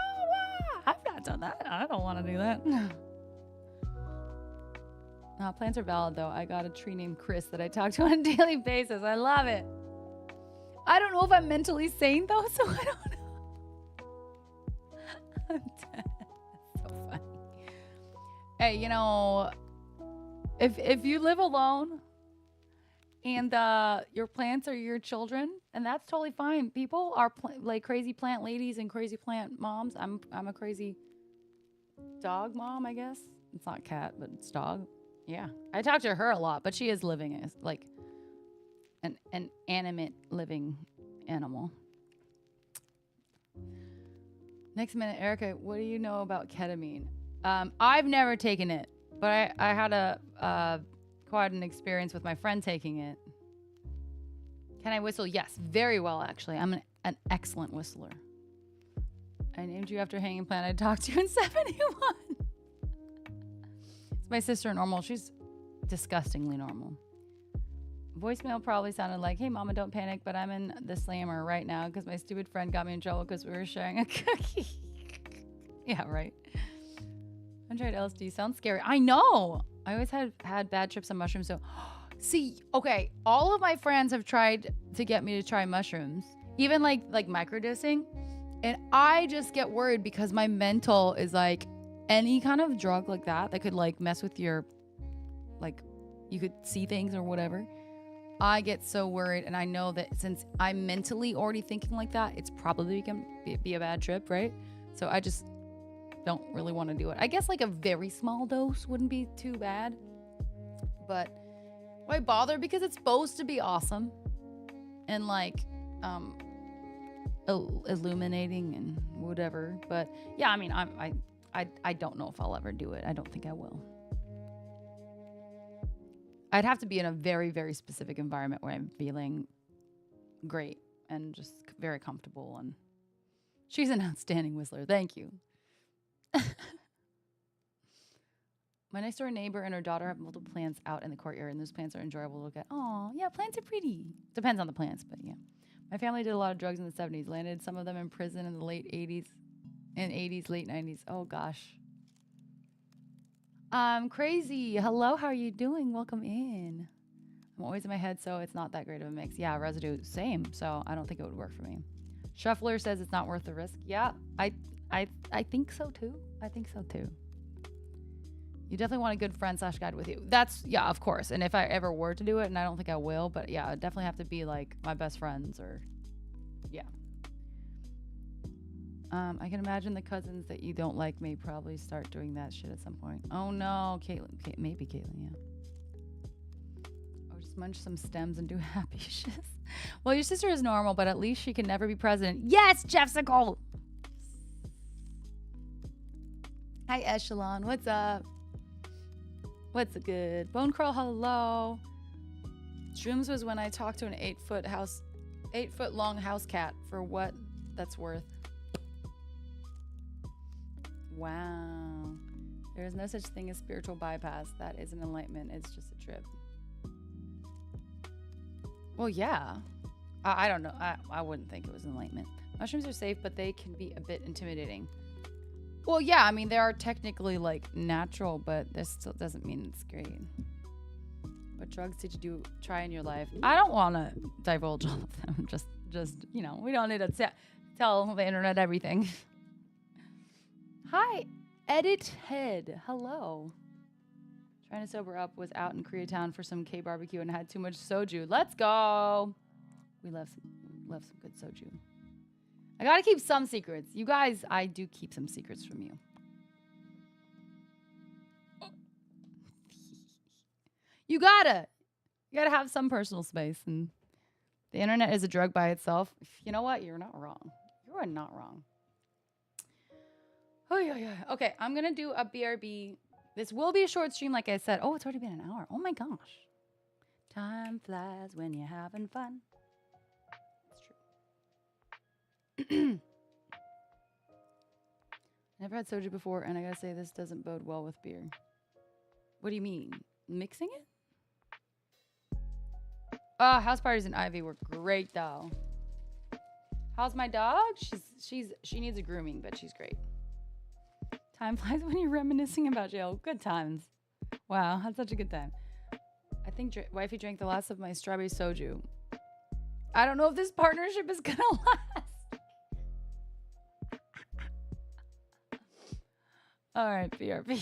I've not done that. I don't want to do that. Plants are valid though. I got a tree named Chris that I talk to on a daily basis. I love it. I don't know if I'm mentally sane though, so I don't know. I'm dead. That's so funny. Hey, you know, if you live alone and your plants are your children, and that's totally fine. People are like crazy plant ladies and crazy plant moms. I'm a crazy dog mom, I guess. It's not cat, but it's dog. Yeah, I talk to her a lot, but she is living as like an animate living animal. Next minute, Erica, what do you know about ketamine? I've never taken it, but I had quite an experience with my friend taking it. Can I whistle? Yes, very well, actually. I'm an excellent whistler. I named you after hanging plant I talked to in 71. It's my sister normal. She's disgustingly normal. Voicemail probably sounded like, hey, mama, don't panic, but I'm in the slammer right now because my stupid friend got me in trouble because we were sharing a cookie. Yeah, right. I tried LSD. Sounds scary. I know. I always had bad trips on mushrooms. So, see, okay, all of my friends have tried to get me to try mushrooms, even like microdosing. And I just get worried because my mental is like any kind of drug like that could like mess with your, like, you could see things or whatever. I get so worried, and I know that since I'm mentally already thinking like that, it's probably going to be a bad trip, right? So I just don't really want to do it. I guess like a very small dose wouldn't be too bad. But why bother? Because it's supposed to be awesome and like illuminating and whatever. But yeah, I mean, I don't know if I'll ever do it. I don't think I will. I'd have to be in a very, very specific environment where I'm feeling great and just very comfortable. And she's an outstanding whistler. Thank you. My next door neighbor and her daughter have multiple plants out in the courtyard, and those plants are enjoyable to look at. Oh, yeah, plants are pretty. Depends on the plants, but yeah. My family did a lot of drugs in the 70s, landed some of them in prison in the late 80s and 80s, late 90s. Oh, gosh. Crazy. Hello, how are you doing? Welcome in. I'm always in my head, so it's not that great of a mix. Yeah, residue, same. So I don't think it would work for me. Shuffler says it's not worth the risk. Yeah, I think so too. I think so too. You definitely want a good friend / guide with you. That's, yeah, of course. And if I ever were to do it, and I don't think I will, but yeah, it'd definitely have to be like my best friends or, yeah. I can imagine the cousins that you don't like may probably start doing that shit at some point. Oh no, Caitlin. Maybe Caitlin, yeah. Or just munch some stems and do happy shit. Well, your sister is normal, but at least she can never be president. Yes, Jeffsicle! Hi, Echelon. What's up? What's good? Bone Crawl, hello. Shrooms was when I talked to an 8-foot long house cat for what that's worth. Wow. There is no such thing as spiritual bypass. That is an enlightenment. It's just a trip. Well, yeah. I don't know. I wouldn't think it was enlightenment. Mushrooms are safe, but they can be a bit intimidating. Well, yeah. I mean, they are technically like natural, but this still doesn't mean it's great. What drugs did you try in your life? I don't want to divulge all of them. Just Just, you know, we don't need to tell the internet everything. Hi, Edit Head. Hello. Trying to sober up, was out in Koreatown for some K barbecue and had too much soju. Let's go. We love some good soju. I gotta keep some secrets. You guys, I do keep some secrets from you. You gotta have some personal space, and the internet is a drug by itself. You know what? You're not wrong. You are not wrong. Oh yeah. Okay, I'm gonna do a BRB. This will be a short stream, like I said. Oh, it's already been an hour. Oh my gosh. Time flies when you're having fun. It's true. Never had soju before, and I gotta say this doesn't bode well with beer. What do you mean? Mixing it? Oh, house parties in Ivy were great though. How's my dog? She needs a grooming, but she's great. Time flies when you're reminiscing about jail. Good times. Wow, had such a good time. I think wifey drank the last of my strawberry soju. I don't know if this partnership is gonna last. All right, BRB.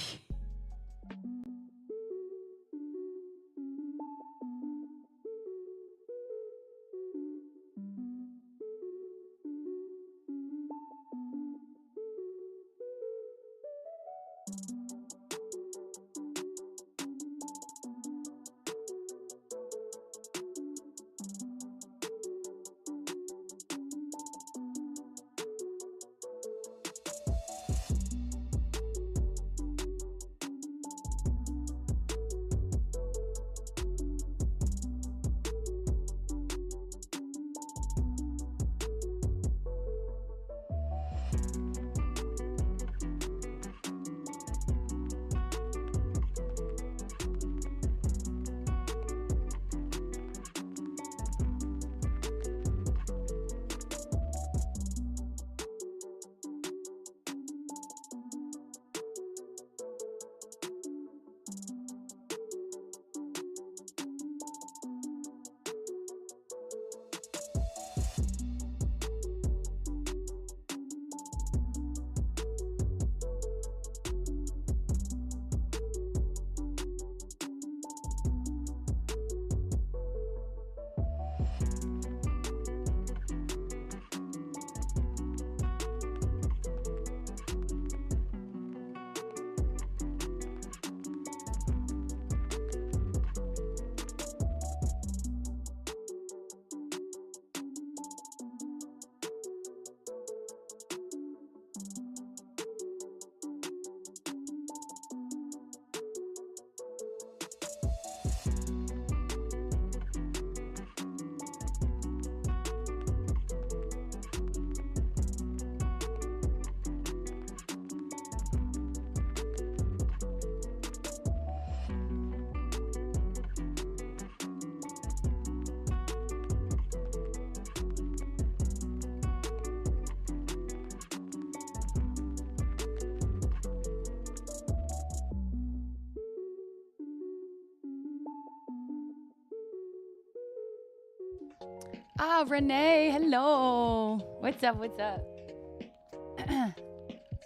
Ah, Renee, hello. What's up?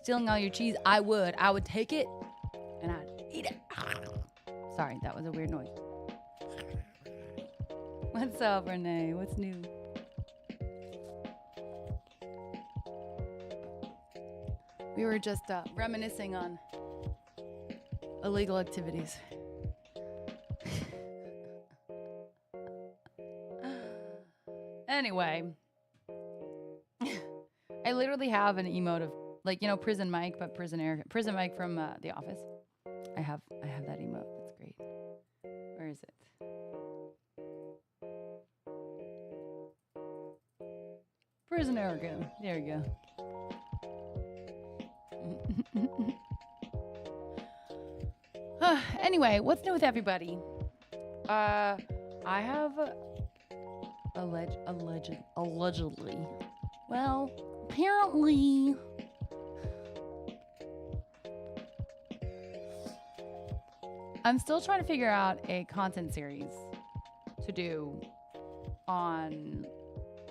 Stealing all your cheese? I would take it and I'd eat it. Sorry, that was a weird noise. What's up, Renee? What's new? We were just reminiscing on illegal activities. Anyway, I literally have an emote of, like, you know, Prison Mike, but Prison Mike from The Office. I have that emote. That's great. Where is it? Prison Erica. There you go. Anyway, what's new with everybody? I have allegedly. Well, apparently. I'm still trying to figure out a content series to do on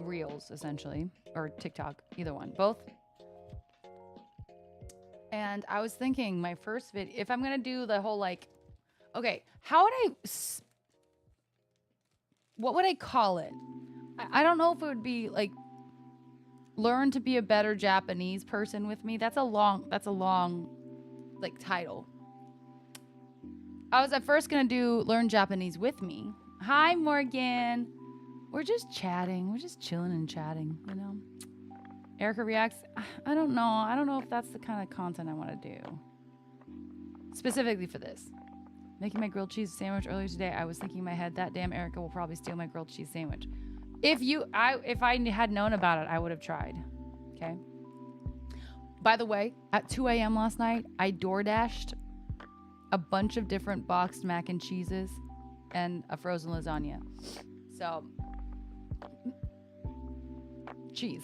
Reels, essentially, or TikTok, either one, both. And I was thinking my first video, if I'm going to do the whole like, okay, how would what would I call it? I don't know if it would be like learn to be a better Japanese person with me. That's a long like title. I was at first going to do learn Japanese with me. Hi, Morgan. We're just chatting. We're just chilling and chatting, you know? Erica reacts. I don't know. I don't know if that's the kind of content I want to do. Specifically for this. Making my grilled cheese sandwich earlier today, I was thinking in my head, that damn Erica will probably steal my grilled cheese sandwich. If I had known about it, I would have tried. Okay? By the way, at 2 a.m. last night, I DoorDashed a bunch of different boxed mac and cheeses and a frozen lasagna. So, cheese.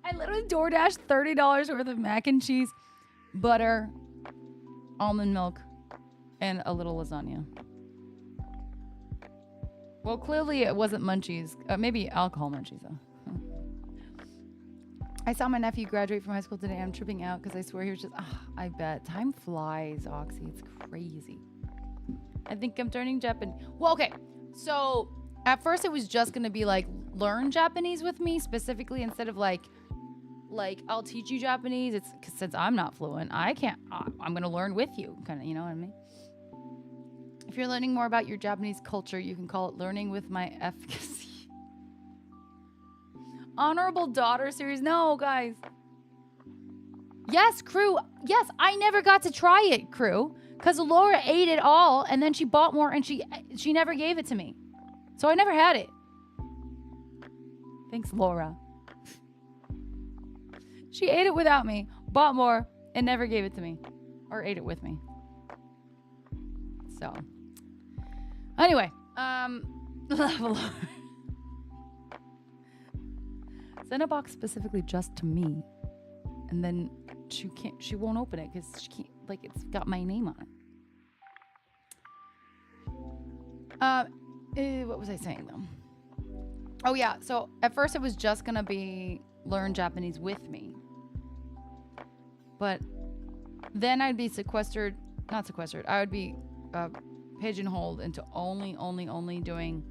I literally DoorDashed $30 worth of mac and cheese, butter, almond milk, and a little lasagna. Well, clearly it wasn't munchies. Maybe alcohol munchies, though. I saw my nephew graduate from high school today. I'm tripping out because I swear he was just... I bet. Time flies, Oxy. It's crazy. I think I'm turning Japanese. Well, okay. So, at first it was just going to be like, learn Japanese with me, specifically, instead of like I'll teach you Japanese. It's since I'm not fluent, I can't. I'm going to learn with you, kind of, you know what I mean? If you're learning more about your Japanese culture, you can call it learning with my efficacy. Honorable daughter series. No, guys. Yes, crew. Yes, I never got to try it, crew, because Laura ate it all and then she bought more and she never gave it to me. So I never had it. Thanks, Laura. She ate it without me, bought more, and never gave it to me. Or ate it with me. So. Anyway, level up. Send a box specifically just to me. And then she won't open it because she can't, like, it's got my name on it. What was I saying though? Oh yeah, so at first it was just gonna be learn Japanese with me. But then I'd be I would be pigeonholed into only doing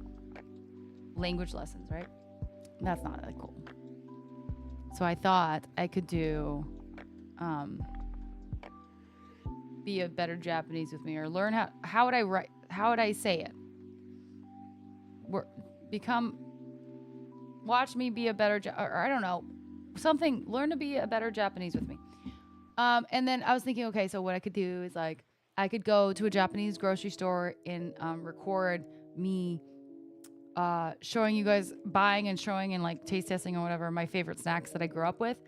language lessons, right? That's not really cool. So I thought I could do be a better Japanese with me, or learn how would I write, how would I say it? Watch me be a better, or I don't know, something, learn to be a better Japanese with me. And then I was thinking, okay, so what I could do is like, I could go to a Japanese grocery store and record me showing you guys, buying and showing and like taste testing or whatever my favorite snacks that I grew up with.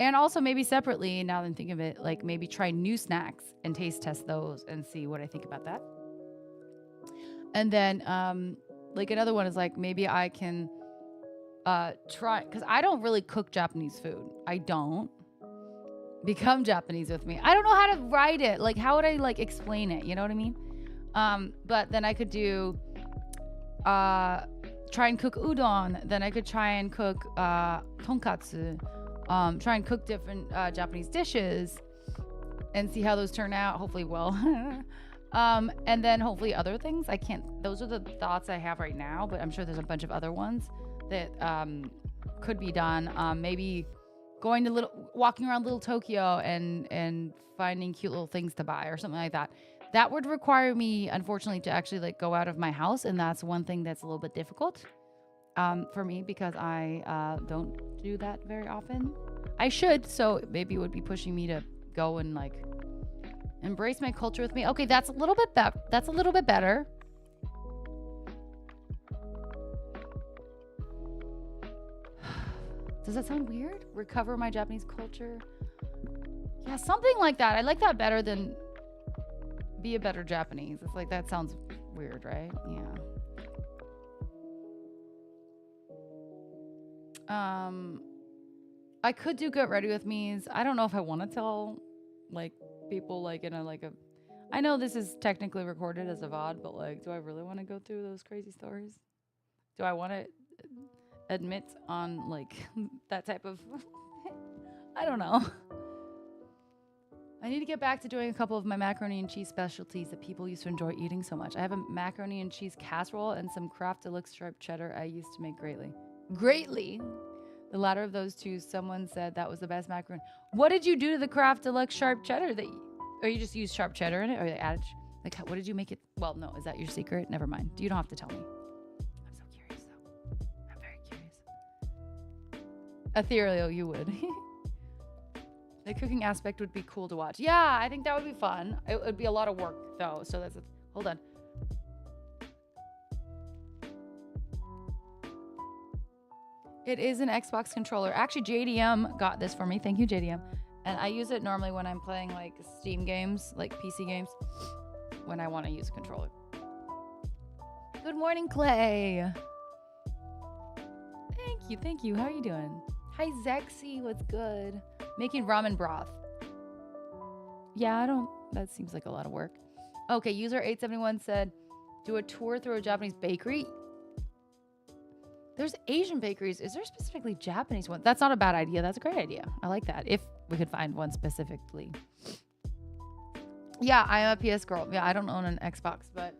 And also maybe separately, now that I'm thinking of it, like maybe try new snacks and taste test those and see what I think about that. And then like another one is like, maybe I can try, because I don't really cook Japanese food. I don't. Become Japanese with me. I don't know how to write it. Like, how would I like explain it? You know what I mean? But then I could do try and cook udon. Then I could try and cook tonkatsu. Try and cook different Japanese dishes and see how those turn out. Hopefully well. And then hopefully other things. Those are the thoughts I have right now, but I'm sure there's a bunch of other ones that could be done. Maybe walking around Little Tokyo and finding cute little things to buy or something like that. That would require me, unfortunately, to actually like go out of my house, and that's one thing that's a little bit difficult for me because I don't do that very often. I should, so maybe it would be pushing me to go and like embrace my culture with me. Okay, that's a little bit better. Does that sound weird? Recover my Japanese culture? Yeah, something like that. I like that better than be a better Japanese. It's like, that sounds weird, right? Yeah. I could do get ready with me's. I don't know if I want to tell like people like in a I know this is technically recorded as a VOD, but like, do I really want to go through those crazy stories? Do I want to admit on like that type of, I don't know. I need to get back to doing a couple of my macaroni and cheese specialties that people used to enjoy eating so much. I have a macaroni and cheese casserole and some Kraft Deluxe striped cheddar I used to make greatly. Greatly? The latter of those two, someone said that was the best macaroni. What did you do to the Kraft Deluxe sharp cheddar? Or you just used sharp cheddar in it? Or they added, like, what did you make it? Well, no, is that your secret? Never mind. You don't have to tell me. I'm so curious, though. I'm very curious. Ethereal, you would. The cooking aspect would be cool to watch. Yeah, I think that would be fun. It would be a lot of work, though. So that's hold on. It is an Xbox controller. Actually, JDM got this for me. Thank you, JDM. And I use it normally when I'm playing like Steam games, like PC games, when I want to use a controller. Good morning, Clay. Thank you. How are you doing? Hi, Zexy. What's good? Making ramen broth. Yeah, that seems like a lot of work. Okay, user 871 said, do a tour through a Japanese bakery. There's Asian bakeries. Is there specifically Japanese one? That's not a bad idea. That's a great idea. I like that. If we could find one specifically. Yeah, I am a PS girl. Yeah, I don't own an Xbox, but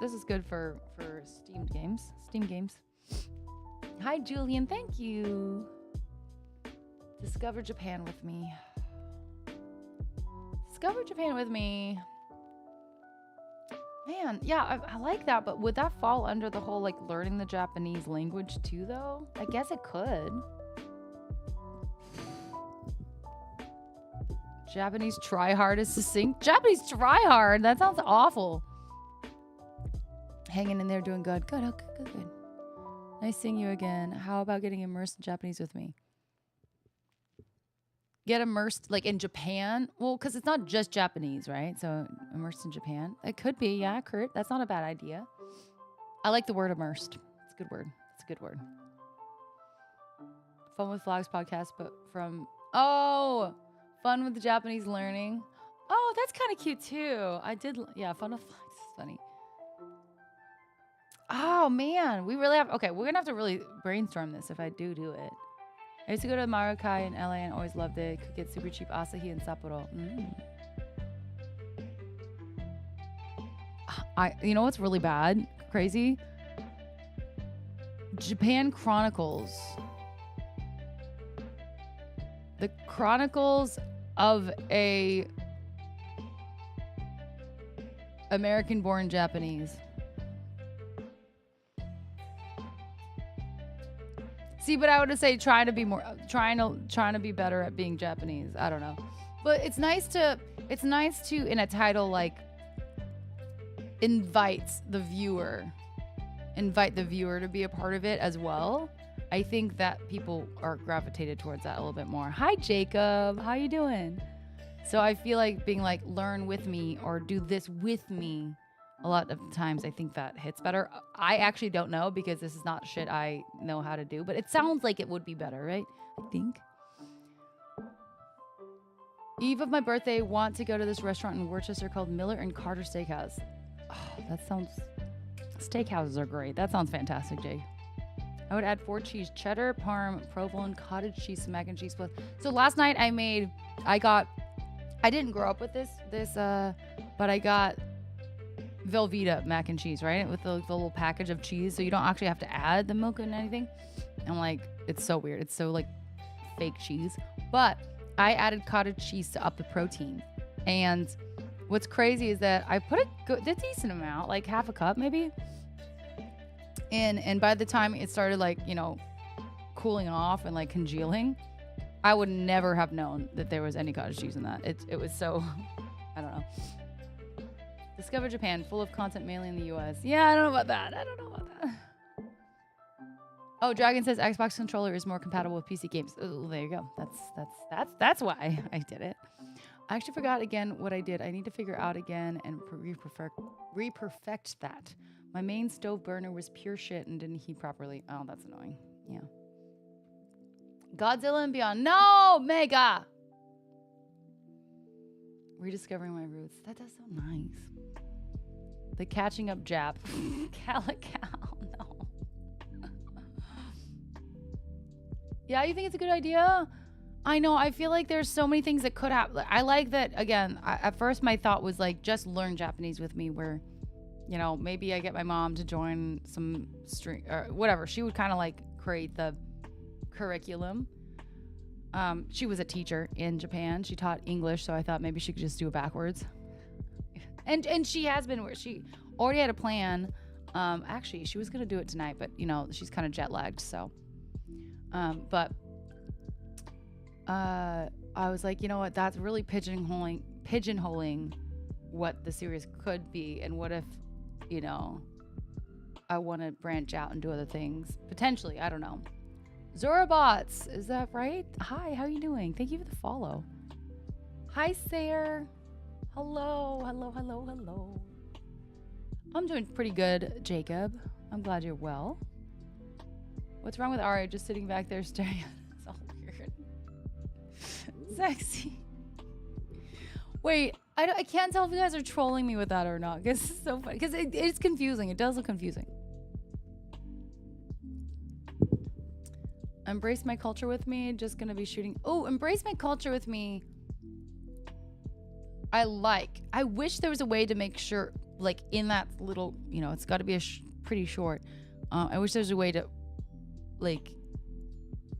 this is good for Steam games. Hi, Julian. Thank you. Discover Japan with me. Man, yeah, I like that, but would that fall under the whole, like, learning the Japanese language, too, though? I guess it could. Japanese try hard is succinct. Japanese try hard? That sounds awful. Hanging in there, doing good. Good. Nice seeing you again. How about getting immersed in Japanese with me? Get immersed, like, in Japan? Well, because it's not just Japanese, right? So, immersed in Japan. It could be, yeah, Kurt. That's not a bad idea. I like the word immersed. It's a good word. Fun with Vlogs podcast, but from... Oh! Fun with the Japanese learning. Oh, that's kind of cute, too. Fun with Vlogs is funny. Oh, man. We really have... Okay, we're going to have to really brainstorm this if I do it. I used to go to Marukai in LA and always loved it. Could get super cheap Asahi and Sapporo. You know what's really bad? Crazy? Japan Chronicles. The Chronicles of a American-born Japanese. See, but I would say trying to be better at being Japanese. I don't know, but it's nice to in a title like invite the viewer to be a part of it as well. I think that people are gravitated towards that a little bit more. Hi, Jacob. How you doing? So I feel like being like learn with me or do this with me. A lot of times I think that hits better. I actually don't know because this is not shit I know how to do, but it sounds like it would be better, right? I think. Eve of my birthday, want to go to this restaurant in Worcester called Miller and Carter Steakhouse. Oh, that sounds... Steakhouses are great. That sounds fantastic, Jay. I would add 4 cheese, cheddar, parm, provolone, cottage cheese, mac and cheese split. So last night I didn't grow up with this, but I got Velveeta mac and cheese, right? With the little package of cheese, so you don't actually have to add the milk and anything. And like, it's so weird. It's so like fake cheese. But I added cottage cheese to up the protein. And what's crazy is that I put a decent amount, like half a cup maybe. And by the time it started like, cooling off and like congealing, I would never have known that there was any cottage cheese in that. It was so, I don't know. Discover Japan, full of content mainly in the US. Yeah, I don't know about that. Oh, Dragon says Xbox controller is more compatible with PC games. Oh, there you go. That's why I did it. I actually forgot again what I did. I need to figure out again and re-perfect that. My main stove burner was pure shit and didn't heat properly. Oh, that's annoying. Yeah. Godzilla and Beyond. No, Mega. Rediscovering my roots. That does sound nice. The catching up Jap. Calical. No. Yeah, you think it's a good idea? I know. I feel like there's so many things that could happen. I like that. Again, at first my thought was like, just learn Japanese with me, where, you know, maybe I get my mom to join some stream or whatever. She would kind of like create the curriculum. She was a teacher in Japan. She taught English, so I thought maybe she could just do it backwards. And she has been, where she already had a plan. Actually, she was gonna do it tonight, but you know, she's kind of jet lagged, so. But I was like, you know what? That's really pigeonholing what the series could be, and what if, you know, I want to branch out and do other things potentially. I don't know. Zorabots, is that right? Hi, how are you doing? Thank you for the follow. Hi, Sayer. Hello. I'm doing pretty good, Jacob. I'm glad you're well. What's wrong with Ari? Just sitting back there staring at us. It's all weird. Sexy. Wait, I can't tell if you guys are trolling me with that or not. Because it's so funny. Because it's confusing. It does look confusing. Embrace my culture with me. Just gonna be shooting. Oh, embrace my culture with me. I wish there was a way to make sure, like in that little, you know, it's got to be pretty short. I wish there's a way to, like,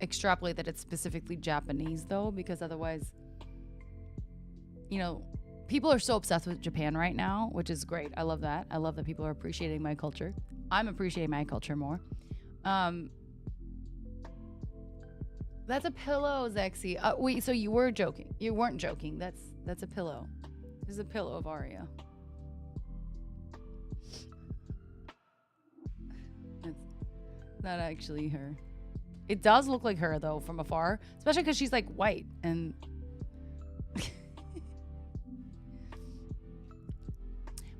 extrapolate that it's specifically Japanese though, because otherwise, you know, people are so obsessed with Japan right now, which is great. I love that. I love that people are appreciating my culture. I'm appreciating my culture more. That's a pillow, Zexy. Wait, so you were joking? You weren't joking. That's a pillow. This is a pillow of Aria. It's not actually her. It does look like her though from afar, especially because she's like white and.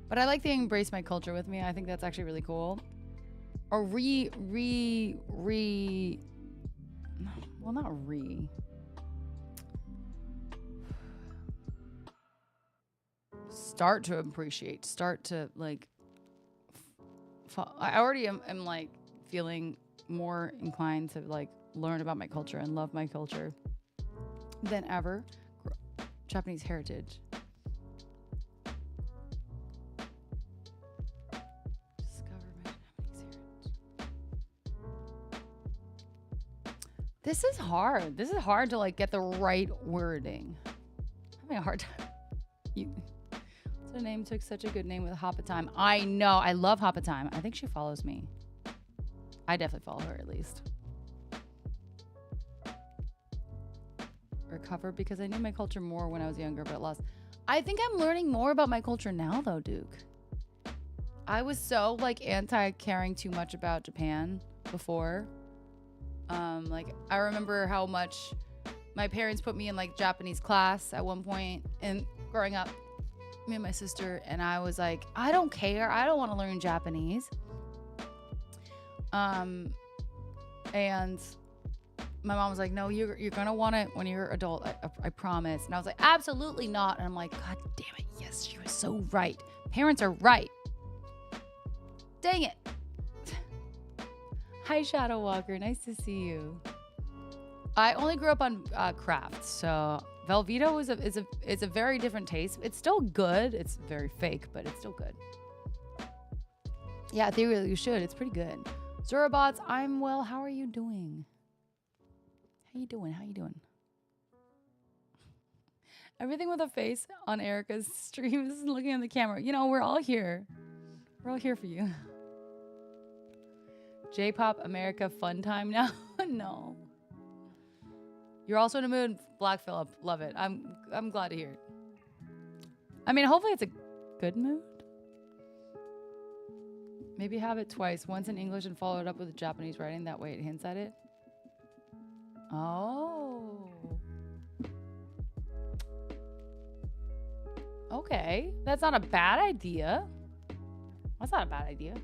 But I like the embrace my culture with me. I think that's actually really cool. Or well, not start to appreciate, start to like, I already am like feeling more inclined to like learn about my culture and love my culture than ever. Japanese heritage. This is hard. This is hard to like get the right wording. I'm having a hard time. What's her name? Took such a good name with Hoppa Time. I know. I love Hoppa Time. I think she follows me. I definitely follow her at least. Recover because I knew my culture more when I was younger, but lost. I think I'm learning more about my culture now though, Duke. I was so like anti-caring too much about Japan before. Like I remember how much my parents put me in like Japanese class at one point and growing up, me and my sister, and I was like, I don't care. I don't want to learn Japanese. And my mom was like, no, you're going to want it when you're adult. I promise. And I was like, absolutely not. And I'm like, God damn it. Yes, she was so right. Parents are right. Dang it. Hi, Shadow Walker. Nice to see you. I only grew up on craft, so Velveeta is a very different taste. It's still good. It's very fake, but it's still good. Yeah, theoretically you should. It's pretty good. Zorabots, I'm well. How are you doing? How you doing? Everything with a face on Erica's stream is looking at the camera. You know, we're all here. We're all here for you. J-pop America fun time now? No. You're also in a mood, Black Phillip. Love it. I'm glad to hear it. I mean, hopefully it's a good mood. Maybe have it twice. Once in English and follow it up with Japanese writing. That way it hints at it. Oh. Okay. That's not a bad idea. That's not a bad idea.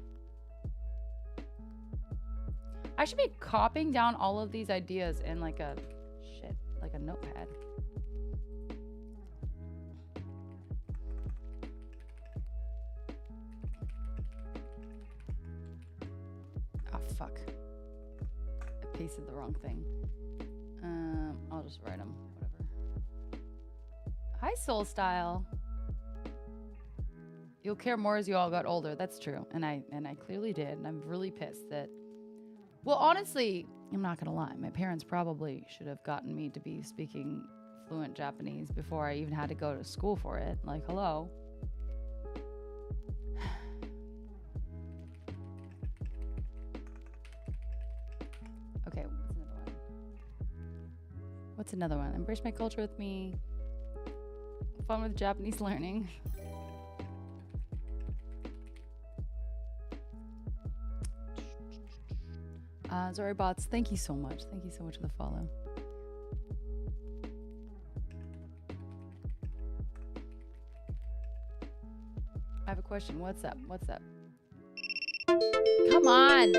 I should be copying down all of these ideas in like a notepad. fuck. I pasted the wrong thing. I'll just write them. Whatever. Hi, Soul Style. You'll care more as you all got older. That's true. And I clearly did. And I'm really pissed that... Well, honestly, I'm not going to lie. My parents probably should have gotten me to be speaking fluent Japanese before I even had to go to school for it. Like, hello. Okay, what's another one? Embrace my culture with me. Fun with Japanese learning. Zori Bots, thank you so much. Thank you so much for the follow. I have a question. What's up? What's up? Come on.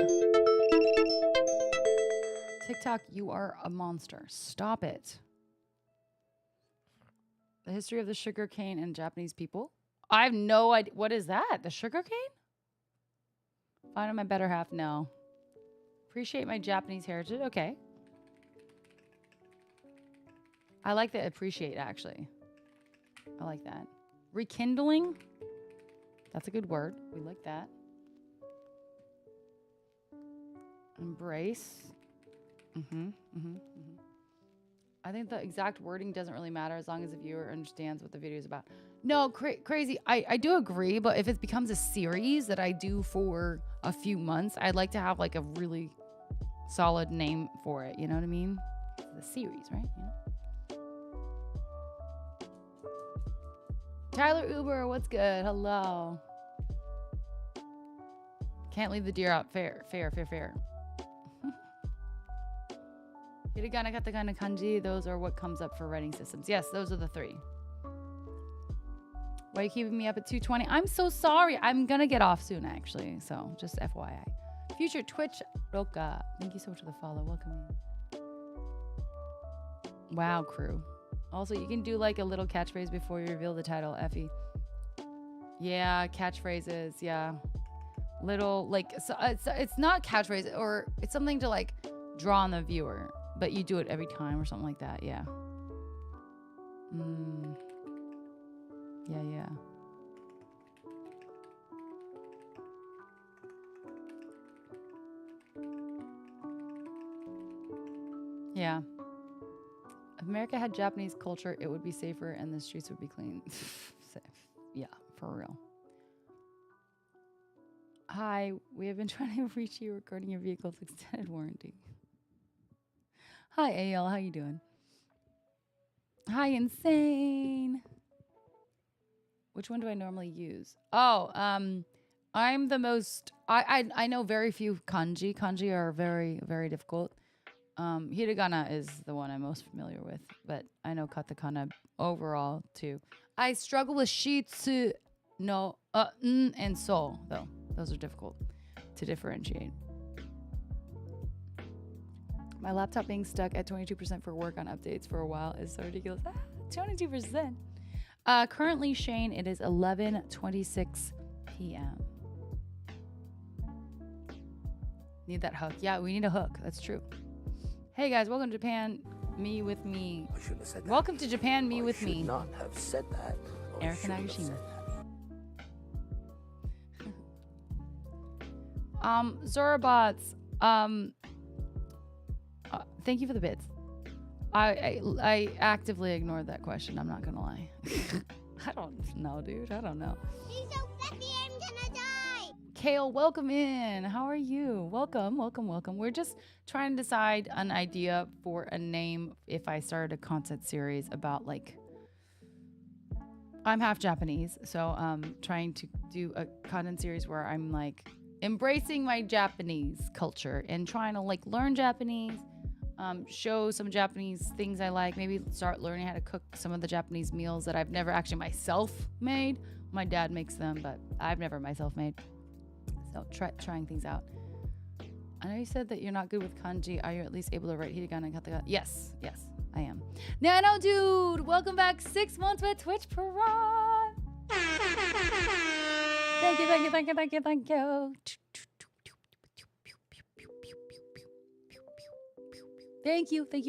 TikTok, you are a monster. Stop it. The history of the sugar cane and Japanese people. I have no idea. What is that? The sugar cane? Finding my better half? No. Appreciate my Japanese heritage. Okay. I like the appreciate, actually. I like that. Rekindling. That's a good word. We like that. Embrace. I think the exact wording doesn't really matter as long as the viewer understands what the video is about. No, crazy. I do agree, but if it becomes a series that I do for a few months, I'd like to have like a really solid name for it. You know what I mean? The series, right? You know? Tyler Uber, what's good? Hello. Can't leave the deer out. Fair. Hiragana, katakana, kanji. Those are what comes up for writing systems. Yes, those are the three. Why are you keeping me up at 2:20? I'm so sorry. I'm going to get off soon, actually. So just FYI. Future Twitch Roka. Thank you so much for the follow. Welcome in. Wow, crew. Also, you can do like a little catchphrase before you reveal the title, Effie. Yeah, catchphrases. Yeah. Little, like, so it's not catchphrase, or it's something to like draw on the viewer, but you do it every time or something like that. Yeah. Yeah. Yeah. If America had Japanese culture, it would be safer and the streets would be clean. Yeah, for real. Hi, we have been trying to reach you regarding your vehicle's extended warranty. Hi, AL, how you doing? Hi, Insane. Which one do I normally use? Oh, I'm the most... I know very few kanji. Kanji are very, very difficult. Hiragana is the one I'm most familiar with, but I know katakana overall too. I struggle with shitsu, no, and so, though. Those are difficult to differentiate. My laptop being stuck at 22% for work on updates for a while is so ridiculous. 22%. Currently, Shane, it is 11:26 p.m. Need that hook. Yeah, we need a hook. That's true. Hey guys, welcome to Japan, me with me. I shouldn't have said that. Welcome to Japan, me with I me. should not have said that. Erika Nagashima. Zorabots, thank you for the bits. I actively ignored that question, I'm not gonna lie. I don't know, dude. I don't know. He's so fluffy, I'm gonna die. Kale, welcome in. How are you? Welcome. We're just trying to decide an idea for a name if I started a content series about, like, I'm half Japanese, so trying to do a content series where I'm like embracing my Japanese culture and trying to like learn Japanese, show some Japanese things I like, maybe start learning how to cook some of the Japanese meals that I've never actually myself made. My dad makes them, but I've never myself made. So trying things out. I know you said that you're not good with kanji. Are you at least able to write hiragana and katakana? Yes, I am. Nano Dude, welcome back. 6 months with Twitch Prime. Thank you. Thank you for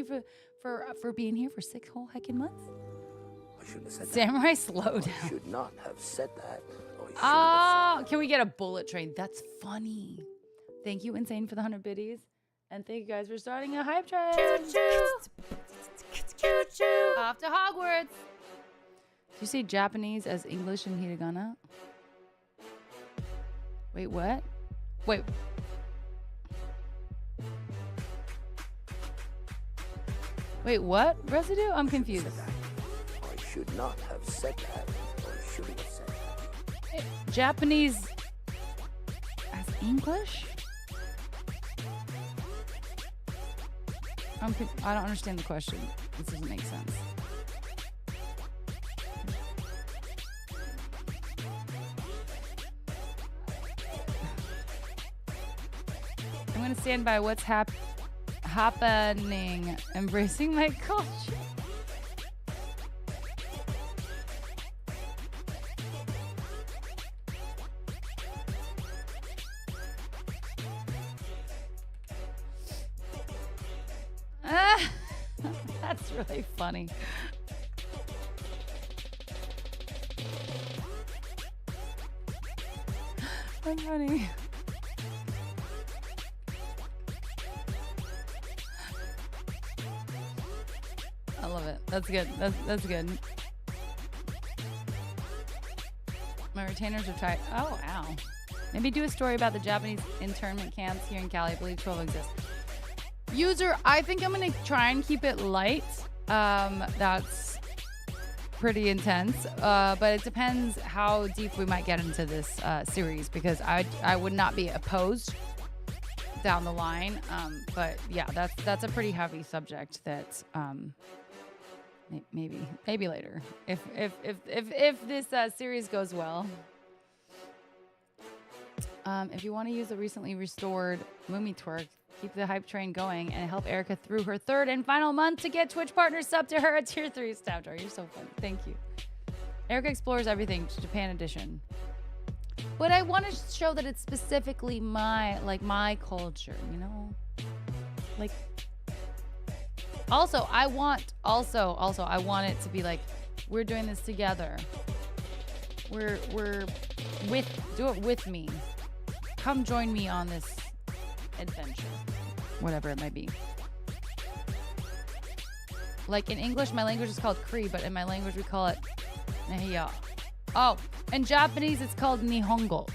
being here for 6 whole heckin' months. I shouldn't have said Samurai Slowdown. that. I should not have said that. Oh, can we get a bullet train? That's funny. Thank you, Insane, for the 100 biddies. And thank you guys for starting a hype train. Choo-choo. Off to Hogwarts. Did you say Japanese as English in hiragana? Wait, what? Wait. Wait, what? Residue? I'm confused. I should not have said that. I shouldn't have said that. Japanese as English? I don't understand the question. This doesn't make sense. I'm going to stand by what's happening, embracing my culture. That's really funny. That's funny. I love it. That's good. That's good. My retainers are tight. Oh, ow. Maybe do a story about the Japanese internment camps here in Cali. I believe 12 exist. User, I think I'm going to try and keep it light. That's pretty intense. But it depends how deep we might get into this series, because I would not be opposed down the line. But yeah, that's a pretty heavy subject that maybe later if this series goes well. If you want to use the recently restored Moomy Twerk, keep the hype train going and help Erica through her 3rd and final month to get Twitch partners sub to her at tier 3 Stab Jar. You're so funny. Thank you. Erica explores everything, Japan edition. But I want to show that it's specifically my culture, you know? Like, also I want it to be like, we're doing this together. Do it with me. Come join me on this adventure, whatever it might be. Like in English, my language is called Cree, but in my language we call it Nehiya. Oh, in Japanese it's called Nihongo.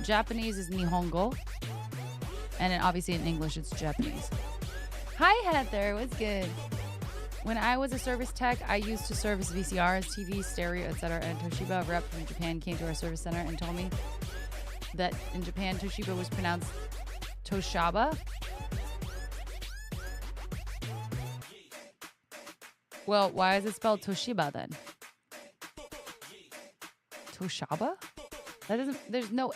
Japanese is Nihongo, and then obviously in English it's Japanese. Hi Heather, what's good? When I was a service tech, I used to service VCRs, TV, stereo, etc. And Toshiba, a rep from Japan, came to our service center and told me that in Japan, Toshiba was pronounced Toshaba. Well, why is it spelled Toshiba then? Toshaba? That doesn't. There's no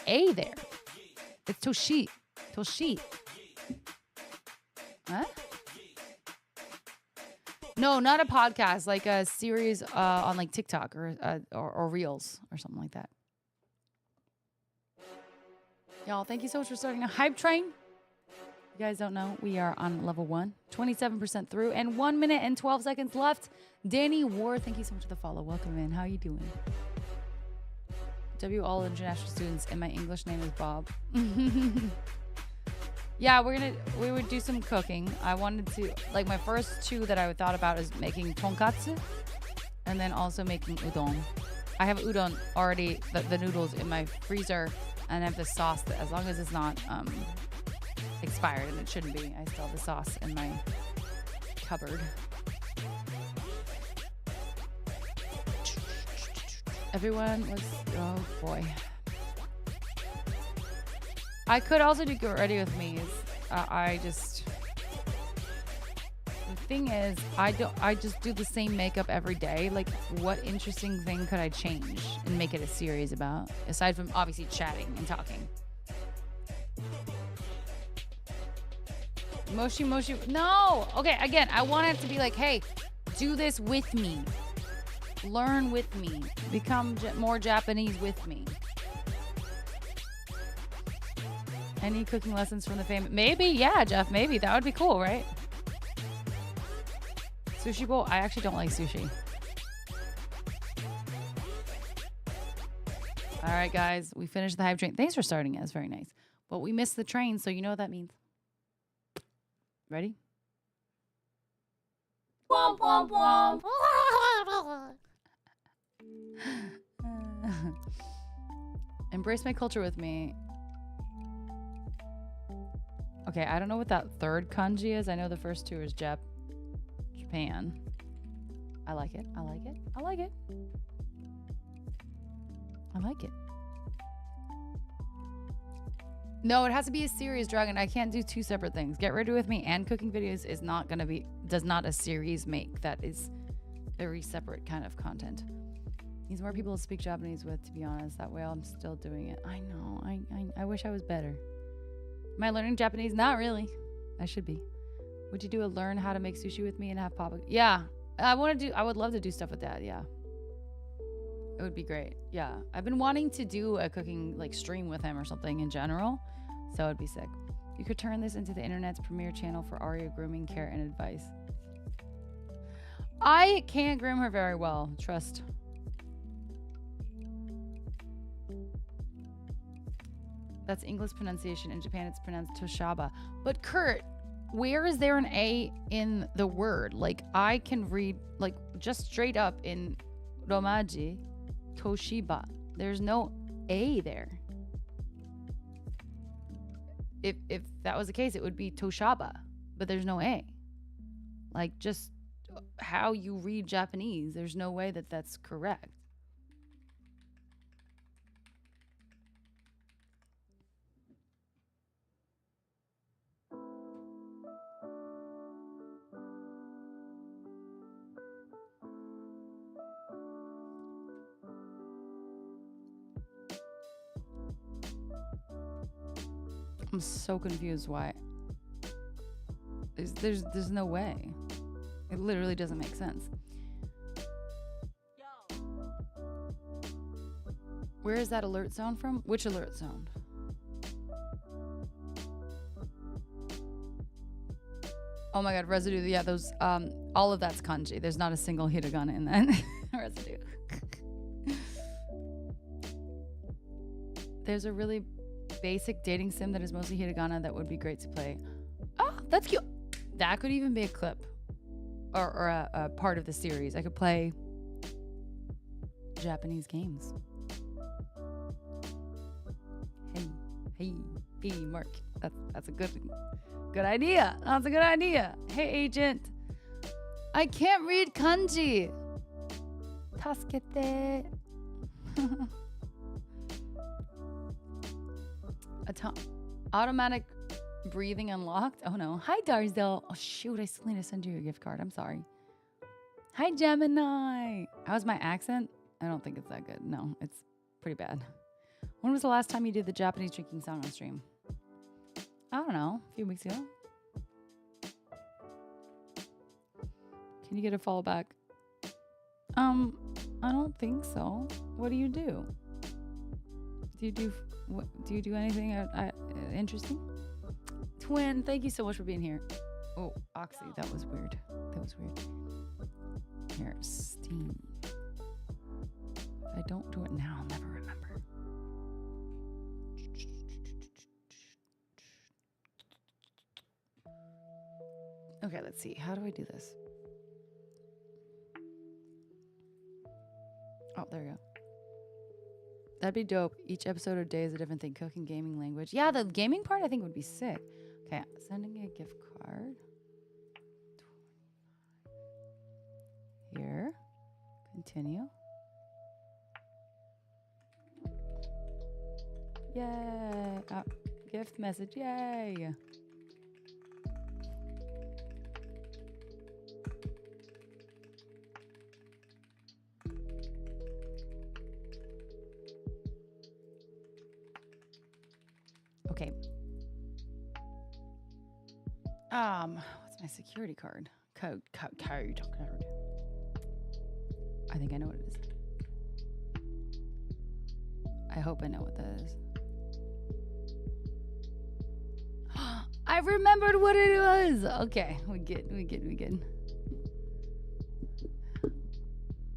A there. It's Toshi. Huh? No, not a podcast. Like a series on like TikTok or Reels or something like that. Y'all, thank you so much for starting a hype train. You guys don't know, we are on level 1, 27% through, and 1 minute and 12 seconds left. Danny Ward, thank you so much for the follow. Welcome in. How you doing? W all international students, and my English name is Bob. Yeah, we would do some cooking. I wanted to, like, my first 2 that I thought about is making tonkatsu, and then also making udon. I have udon already, the noodles in my freezer. And I have the sauce that, as long as it's not expired, and it shouldn't be, I still have the sauce in my cupboard. Everyone was, oh boy. I could also do Get Ready With Me. The thing is, I just do the same makeup every day. Like, what interesting thing could I change and make it a series about? Aside from obviously chatting and talking. Moshi. No! Okay, again, I want it to be like, hey, do this with me. Learn with me. Become more Japanese with me. Any cooking lessons from the famous? Maybe, yeah, Jeff. Maybe that would be cool, right? Sushi bowl. I actually don't like sushi. All right, guys, we finished the hype train. Thanks for starting it. It's very nice. But we missed the train, so you know what that means. Ready? Womp, womp, womp. Embrace my culture with me. Okay, I don't know what that third kanji is. I know the first two is Japan. I like it. I like it. I like it. I like it. No, it has to be a series, Dragon. I can't do two separate things. Get Ready With Me and cooking videos is not going to be, does not a series make. That is very separate kind of content. Needs more people to speak Japanese with, to be honest. That way I'm still doing it. I know. I wish I was better. Am I learning Japanese? Not really. I should be. Would you do a learn how to make sushi with me and have Papa? Yeah. I would love to do stuff with Dad. Yeah. It would be great. Yeah. I've been wanting to do a cooking like stream with him or something in general. So it'd be sick. You could turn this into the internet's premier channel for Aria grooming care and advice. I can't groom her very well. Trust. That's English pronunciation. In Japan, it's pronounced Toshaba. But Kurt, where is there an A in the word? Like, I can read, like, just straight up in Romaji, Toshiba. There's no A there. If that was the case, it would be Toshaba. But there's no A. Like, just how you read Japanese, there's no way that that's correct. I'm so confused why. There's no way. It literally doesn't make sense. Where is that alert sound from? Which alert sound? Oh my god, residue. Yeah, those all of that's kanji. There's not a single hiragana in that residue. There's a really basic dating sim that is mostly hiragana that would be great to play. Oh, that's cute. That could even be a clip or a part of the series. I could play Japanese games. Hey, Mark. That's a good idea. That's a good idea. Hey, agent. I can't read kanji. Tasukete. Automatic breathing unlocked. Oh no. Hi, Darzell. Oh shoot, I still need to send you a gift card. I'm sorry. Hi, Gemini. How's my accent? I don't think it's that good. No, it's pretty bad. When was the last time you did the Japanese drinking song on stream? I don't know. A few weeks ago. Can you get a follow back? I don't think so. What do you do? Do you do anything interesting? Twin, thank you so much for being here. Oh, Oxy, that was weird. Here, Steam. If I don't do it now, I'll never remember. Okay, let's see. How do I do this? Oh, there we go. That'd be dope. Each episode or day is a different thing. Cooking, gaming, language. Yeah, the gaming part I think would be sick. Okay, sending a gift card. Here. Continue. Yay. Gift message. Yay. Okay. What's my security card? Code. I think I know what it is. I hope I know what that is. I remembered what it was. Okay, we good.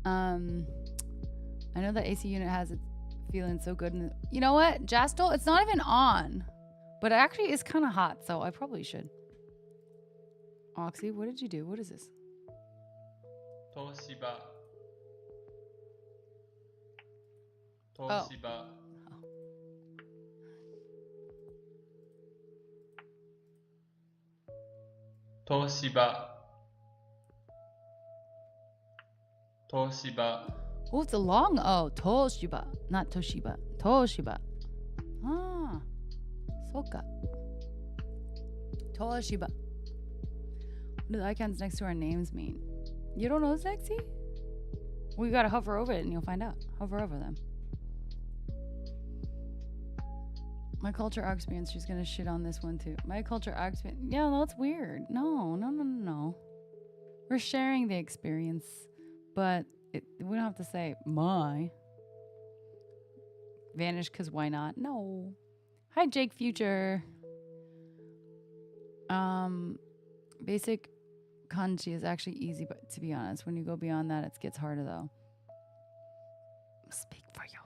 I know that AC unit has it feeling so good. You know what? Jastel, it's not even on. But it actually is kind of hot, so I probably should. Oxy, what did you do? What is this? Toshiba. Oh. Toshiba. Toshiba. Toshiba. Oh, it's a long O. Toshiba. Not Toshiba. Toshiba. Ah. Soka. Toshiba. What do the icons next to our names mean? You don't know, Sexy? We gotta hover over it and you'll find out. Hover over them. My culture arc experience, she's gonna shit on this one too. My culture arc experience. Yeah, no, that's weird. No. We're sharing the experience, but we don't have to say my. Vanish, because why not? No. Hi, Jake Future. Basic kanji is actually easy, but to be honest, when you go beyond that, it gets harder though. Speak for yourself.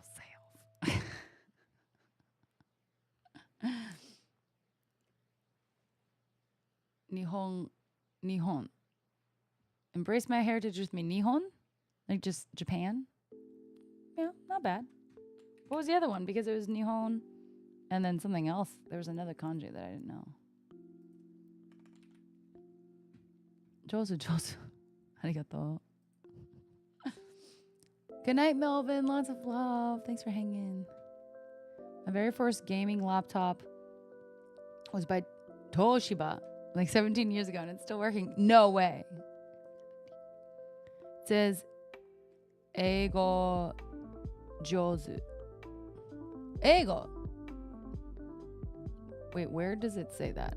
Nihon. Embrace my heritage with me. Nihon? Like just Japan? Yeah, not bad. What was the other one? Because it was Nihon and then something else. There was another kanji that I didn't know. Josu. Arigato. Good night, Melvin. Lots of love. Thanks for hanging. My very first gaming laptop was by Toshiba like 17 years ago and it's still working. No way. It says Eigo Jozu. Eigo. Wait, where does it say that?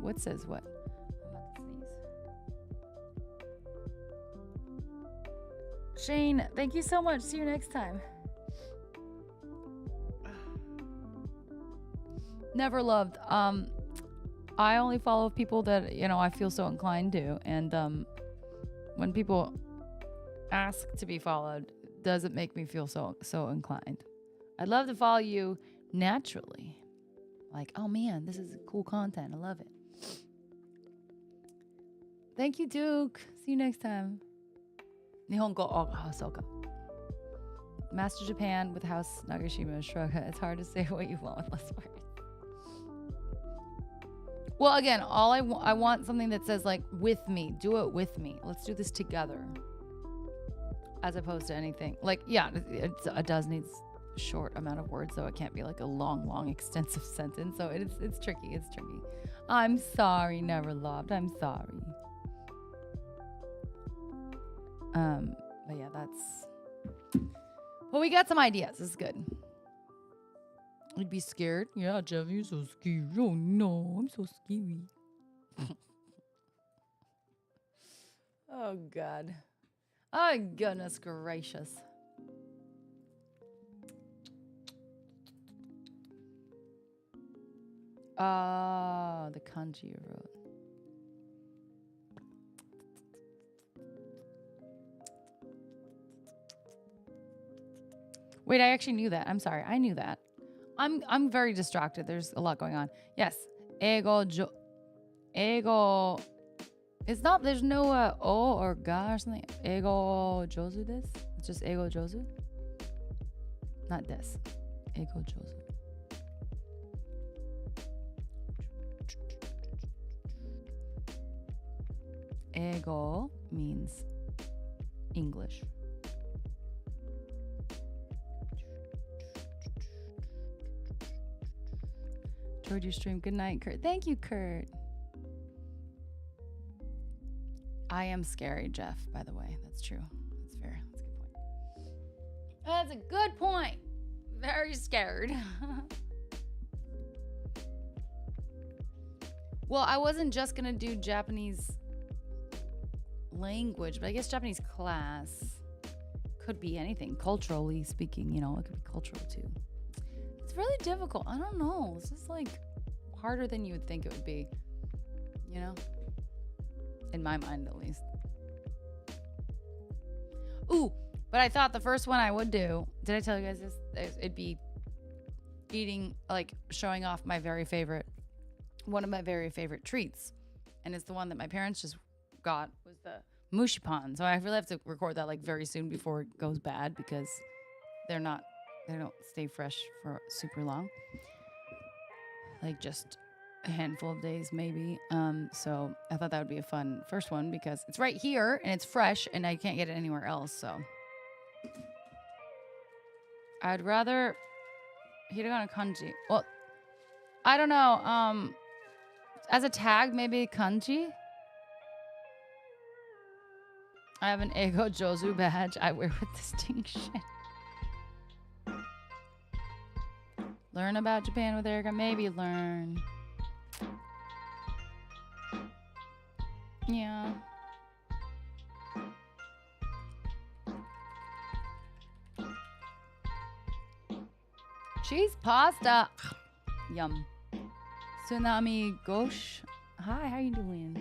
What says what? I'm about to sneeze. Shane, thank you so much. See you next time. Never loved. I only follow people that, I feel so inclined to. And when people ask to be followed, doesn't make me feel so inclined. I'd love to follow you naturally. Like, oh man, this is cool content. I love it. Thank you, Duke. See you next time. Nihongo Hosoka. Master Japan with House Nagashima Shruga. It's hard to say what you want with less words. Well, again, all I want something that says like with me. Do it with me. Let's do this together. As opposed to anything. Like, yeah, it does need a short amount of words, so it can't be like a long, extensive sentence. So it's tricky. It's tricky. I'm sorry, never loved. I'm sorry. But yeah, that's. Well, we got some ideas. This is good. You'd be scared. Yeah, Jeff, you're so scared. Oh no, I'm so scary. Oh God. Oh goodness gracious. Ah, the kanji you wrote. Wait, I actually knew that. I'm sorry. I knew that. I'm very distracted. There's a lot going on. Yes. Ego. It's not, there's no o or ga or something. Ego jozu desu? It's just ego jozu? Not desu. Ego jozu. Ego means English. Enjoyed your stream. Good night, Kurt. Thank you, Kurt. I am scary, Jeff, by the way. That's true. That's fair. That's a good point. That's a good point. Very scared. Well, I wasn't just going to do Japanese language, but I guess Japanese class could be anything. Culturally speaking, it could be cultural too. It's really difficult. I don't know. It's just like harder than you would think it would be. You know? In my mind, at least. Ooh, but I thought the first one I would do, did I tell you guys this? It'd be eating, like showing off my very favorite, one of my very favorite treats. And it's the one that my parents just got, was the mushipan. So I really have to record that like very soon before it goes bad because they don't stay fresh for super long. Like just a handful of days maybe. So I thought that would be a fun first one because it's right here and it's fresh and I can't get it anywhere else. So I'd rather hiragana kanji. Well, I don't know. As a tag, maybe kanji. I have an Eigo Jozu badge I wear with distinction. Learn about Japan with Erica. Maybe learn. Yeah. Cheese pasta. Yum. Tsunami Gosh. Hi, how you doing?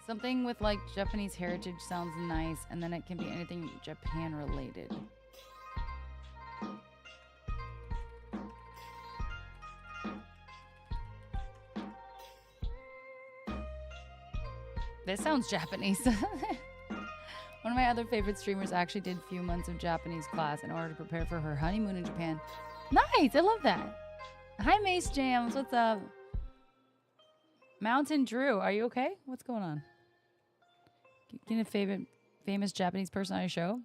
Something with like Japanese heritage sounds nice, and then it can be anything Japan related. This sounds Japanese. One of my other favorite streamers actually did a few months of Japanese class in order to prepare for her honeymoon in Japan. Nice, I love that. Hi, Mace Jams. What's up? Mountain Drew, are you okay? What's going on? Getting a famous Japanese person on your show?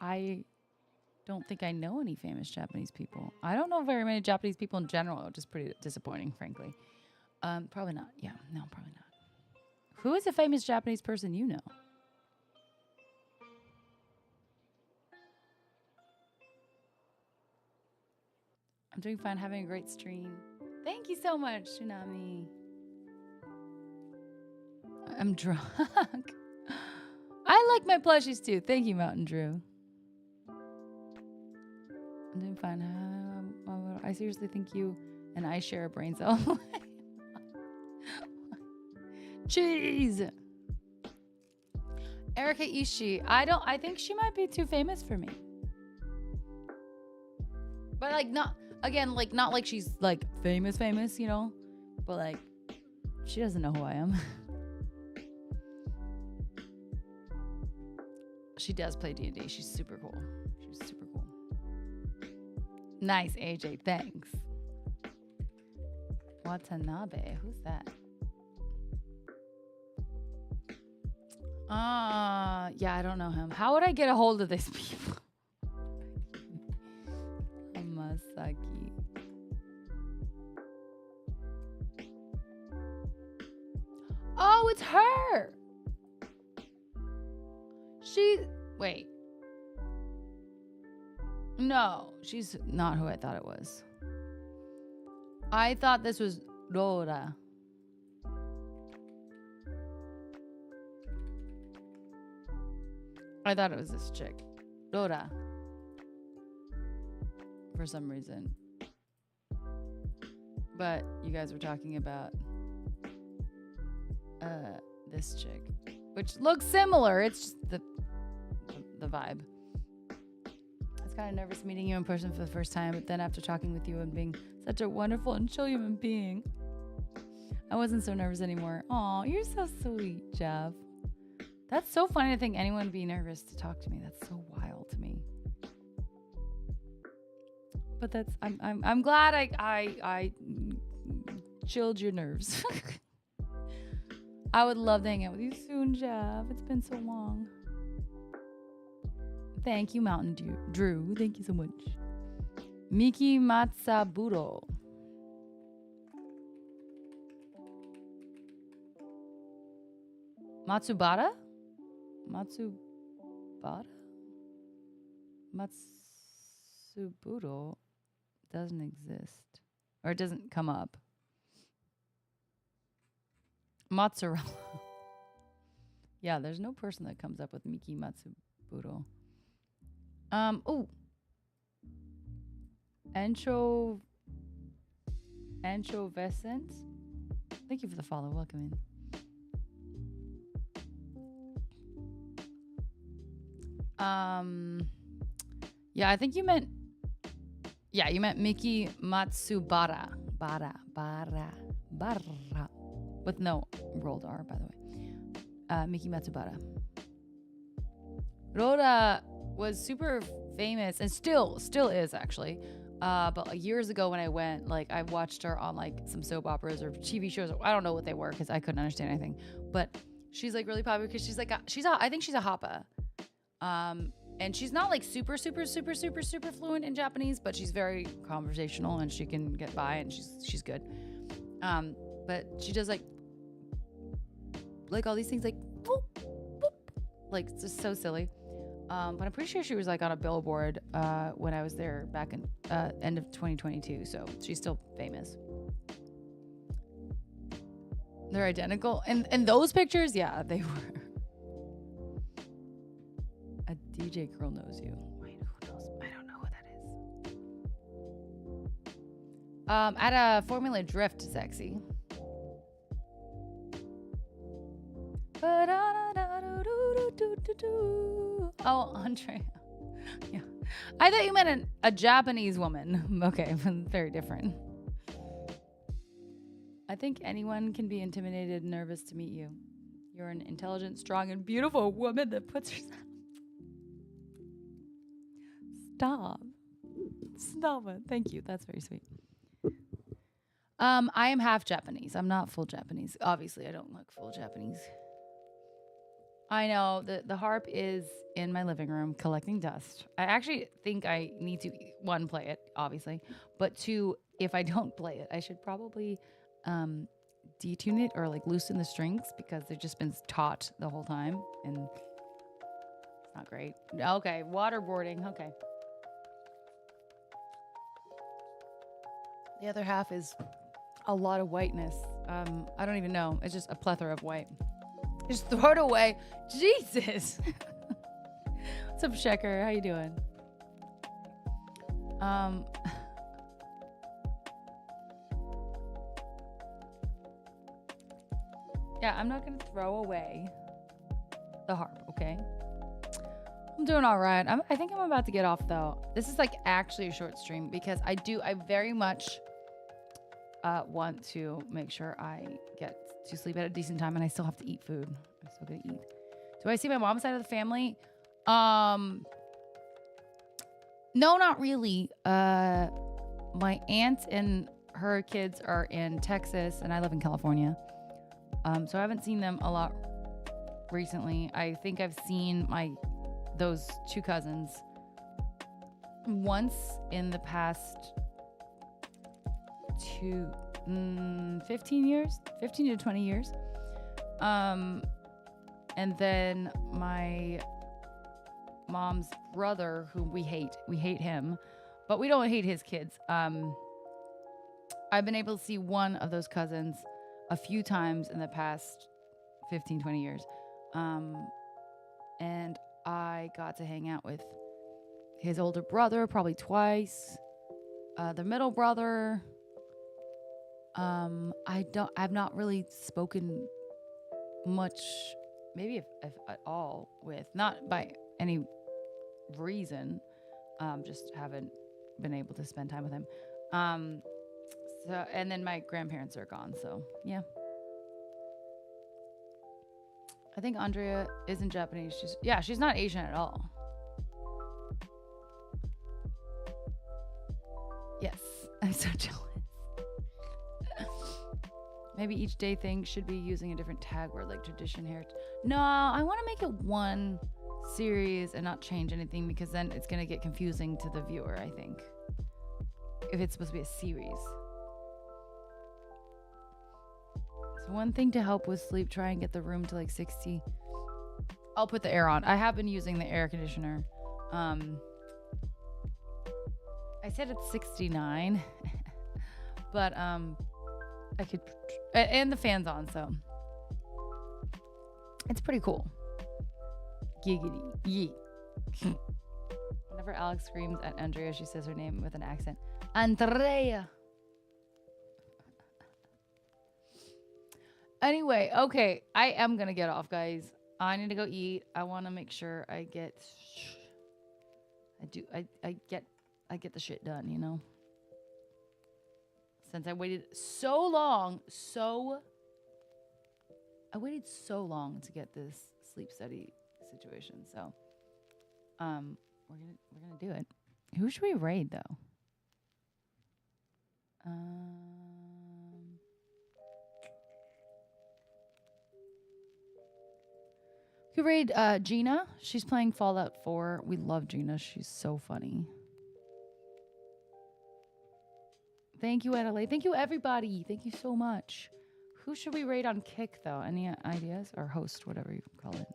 I don't think I know any famous Japanese people. I don't know very many Japanese people in general, which is pretty disappointing, frankly. Probably not. Yeah, no, probably not. Who is a famous Japanese person you know? I'm doing fine, having a great stream. Thank you so much, Tsunami. I'm drunk. I like my plushies too. Thank you, Mountain Drew. I'm doing fine. I seriously think you and I share a brain cell. Jeez. Erica Ishii. I think she might be too famous for me. But like not like she's like famous, you know? But like she doesn't know who I am. She does play D&D. She's super cool. She's super cool. Nice, AJ. Thanks. Watanabe. Who's that? Yeah, I don't know him. How would I get a hold of these people? Masaki. Oh, it's her. Wait. No, she's not who I thought it was. I thought this was Rora. I thought it was this chick. Rora. For some reason. But you guys were talking about this chick, which looks similar. It's just the vibe. I was kind of nervous meeting you in person for the first time, but then after talking with you and being such a wonderful and chill human being, I wasn't so nervous anymore. Aw, you're so sweet, Jeff. That's so funny to think anyone would be nervous to talk to me. That's so wild to me. But I'm glad I chilled your nerves. I would love to hang out with you soon, Jeff. It's been so long. Thank you, Mountain Drew. Thank you so much. Miki Matsaburo. Matsubara? Matsubara? Matsuburo doesn't exist. Or it doesn't come up. Mozzarella. Yeah, there's no person that comes up with Miki Matsuburo. Oh. Anchovescent. Thank you for the follow. Welcome in. Yeah, I think you meant. Yeah, you meant Miki Matsubara. Bara. With no rolled R, by the way. Miki Matsubara. Rhoda was super famous and still is actually. But years ago when I went, like I watched her on like some soap operas or TV shows. I don't know what they were because I couldn't understand anything. But she's like really popular because she's like I think she's a hapa. And she's not like super fluent in Japanese, but she's very conversational and she can get by and she's good. But she does like all these things like boop, boop. Like it's just so silly. But I'm pretty sure she was like on a billboard when I was there back in end of 2022. So she's still famous. They're identical. And those pictures, yeah, they were. A DJ girl knows you. Wait, who knows? I don't know who that is. At a Formula Drift, sexy. Oh, Andrea. Yeah. I thought you meant a Japanese woman. Okay, very different. I think anyone can be intimidated and nervous to meet you. You're an intelligent, strong, and beautiful woman that puts herself... Stop it. Thank you. That's very sweet. I am half Japanese. I'm not full Japanese. Obviously, I don't look full Japanese. I know the harp is in my living room collecting dust. I actually think I need to, one, play it, obviously, but two, if I don't play it, I should probably detune it or like loosen the strings because they've just been taut the whole time and it's not great. Okay, waterboarding. Okay. The other half is a lot of whiteness. I don't even know. It's just a plethora of white. Just throw it away. Jesus. What's up, Shecker? How you doing? Yeah, I'm not going to throw away the harp, okay? I'm doing all right. I think I'm about to get off, though. This is, like, actually a short stream because I very much want to make sure I get to sleep at a decent time, and I still have to eat food. I'm still gonna eat. Do I see my mom's side of the family? No, not really. My aunt and her kids are in Texas, and I live in California. So I haven't seen them a lot recently. I think I've seen those two cousins once in the past 15 years, 15 to 20 years. And then my mom's brother, who we hate him, but we don't hate his kids. I've been able to see one of those cousins a few times in the past 15, 20 years. And I got to hang out with his older brother probably twice. The middle brother, I've not really spoken much, maybe if at all, with, not by any reason, just haven't been able to spend time with him. So, and then my grandparents are gone, so yeah. I think Andrea isn't Japanese. She's not Asian at all. Yes, I'm so jealous. Maybe each day thing should be using a different tag word like tradition, heritage. No, I want to make it one series and not change anything because then it's going to get confusing to the viewer, I think. If it's supposed to be a series. So one thing to help with sleep, try and get the room to like 60. I'll put the air on. I have been using the air conditioner. I said it's 69, but I could, and the fan's on, so it's pretty cool. Giggity, yee. Whenever Alex screams at Andrea, she says her name with an accent. Andrea. Anyway, okay. I am going to get off, guys. I need to go eat. I want to make sure I get... I get the shit done, you know? Since I waited so long, I waited so long to get this sleep study situation. So, we're gonna do it. Who should we raid though? We could raid Gina. She's playing Fallout 4. We love Gina. She's so funny. Thank you, Adelaide. Thank you, everybody. Thank you so much. Who should we raid on Kick, though? Any ideas? Or host, whatever you call it.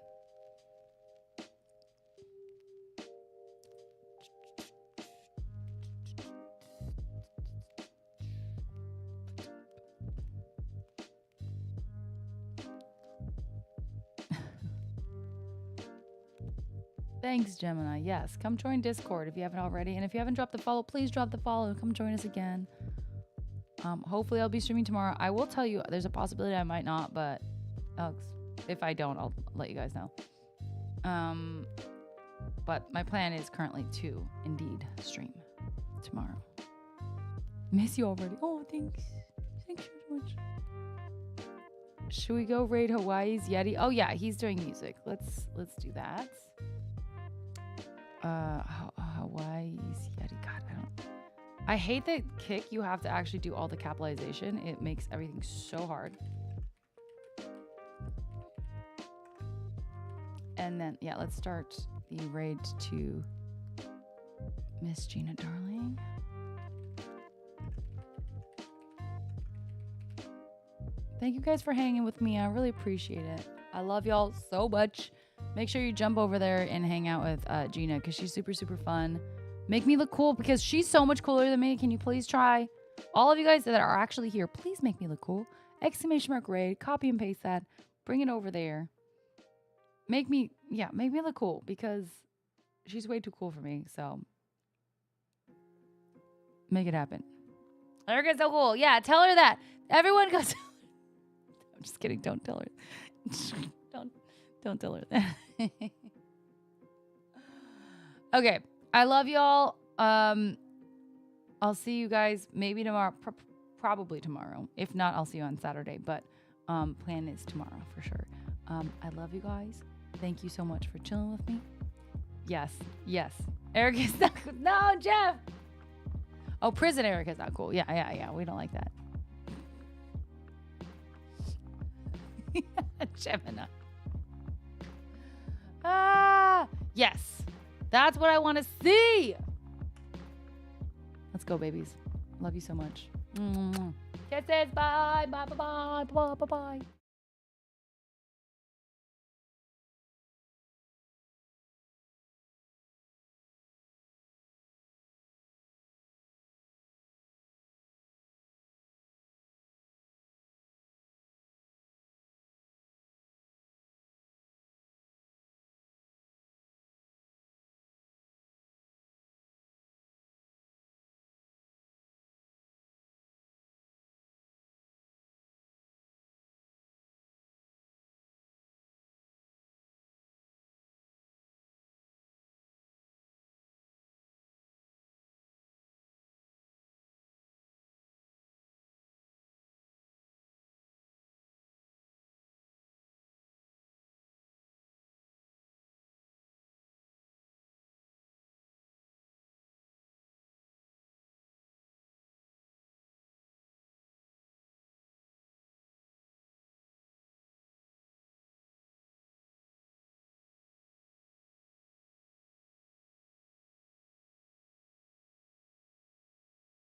Thanks, Gemini. Yes, come join Discord if you haven't already. And if you haven't dropped the follow, please drop the follow. Come join us again. Hopefully I'll be streaming tomorrow. I will tell you, there's a possibility I might not, but if I don't, I'll let you guys know. But my plan is currently to indeed stream tomorrow. Miss you already. Oh, thanks. Thanks so much. Should we go raid Hawaii's Yeti? Oh yeah, he's doing music. Let's do that. Hawaii's Yeti. God, I hate that Kick, you have to actually do all the capitalization. It makes everything so hard. And then, yeah, let's start the raid to Miss Gina Darling. Thank you guys for hanging with me. I really appreciate it. I love y'all so much. Make sure you jump over there and hang out with Gina because she's super, super fun. Make me look cool because she's so much cooler than me. Can you please try? All of you guys that are actually here, please make me look cool. Exclamation mark raid. Copy and paste that. Bring it over there. Make me look cool because she's way too cool for me. So make it happen. Erica's so cool. Yeah, tell her that. Everyone goes. I'm just kidding. Don't tell her. Don't tell her that. Okay. I love y'all. I'll see you guys maybe tomorrow. Probably tomorrow. If not, I'll see you on Saturday. But plan is tomorrow for sure. I love you guys. Thank you so much for chilling with me. Yes. Eric is not cool. No, Jeff. Oh, prison Eric is not cool. Yeah. We don't like that. Gemini. Yes. That's what I want to see. Let's go, babies. Love you so much. Kisses. Bye. Bye.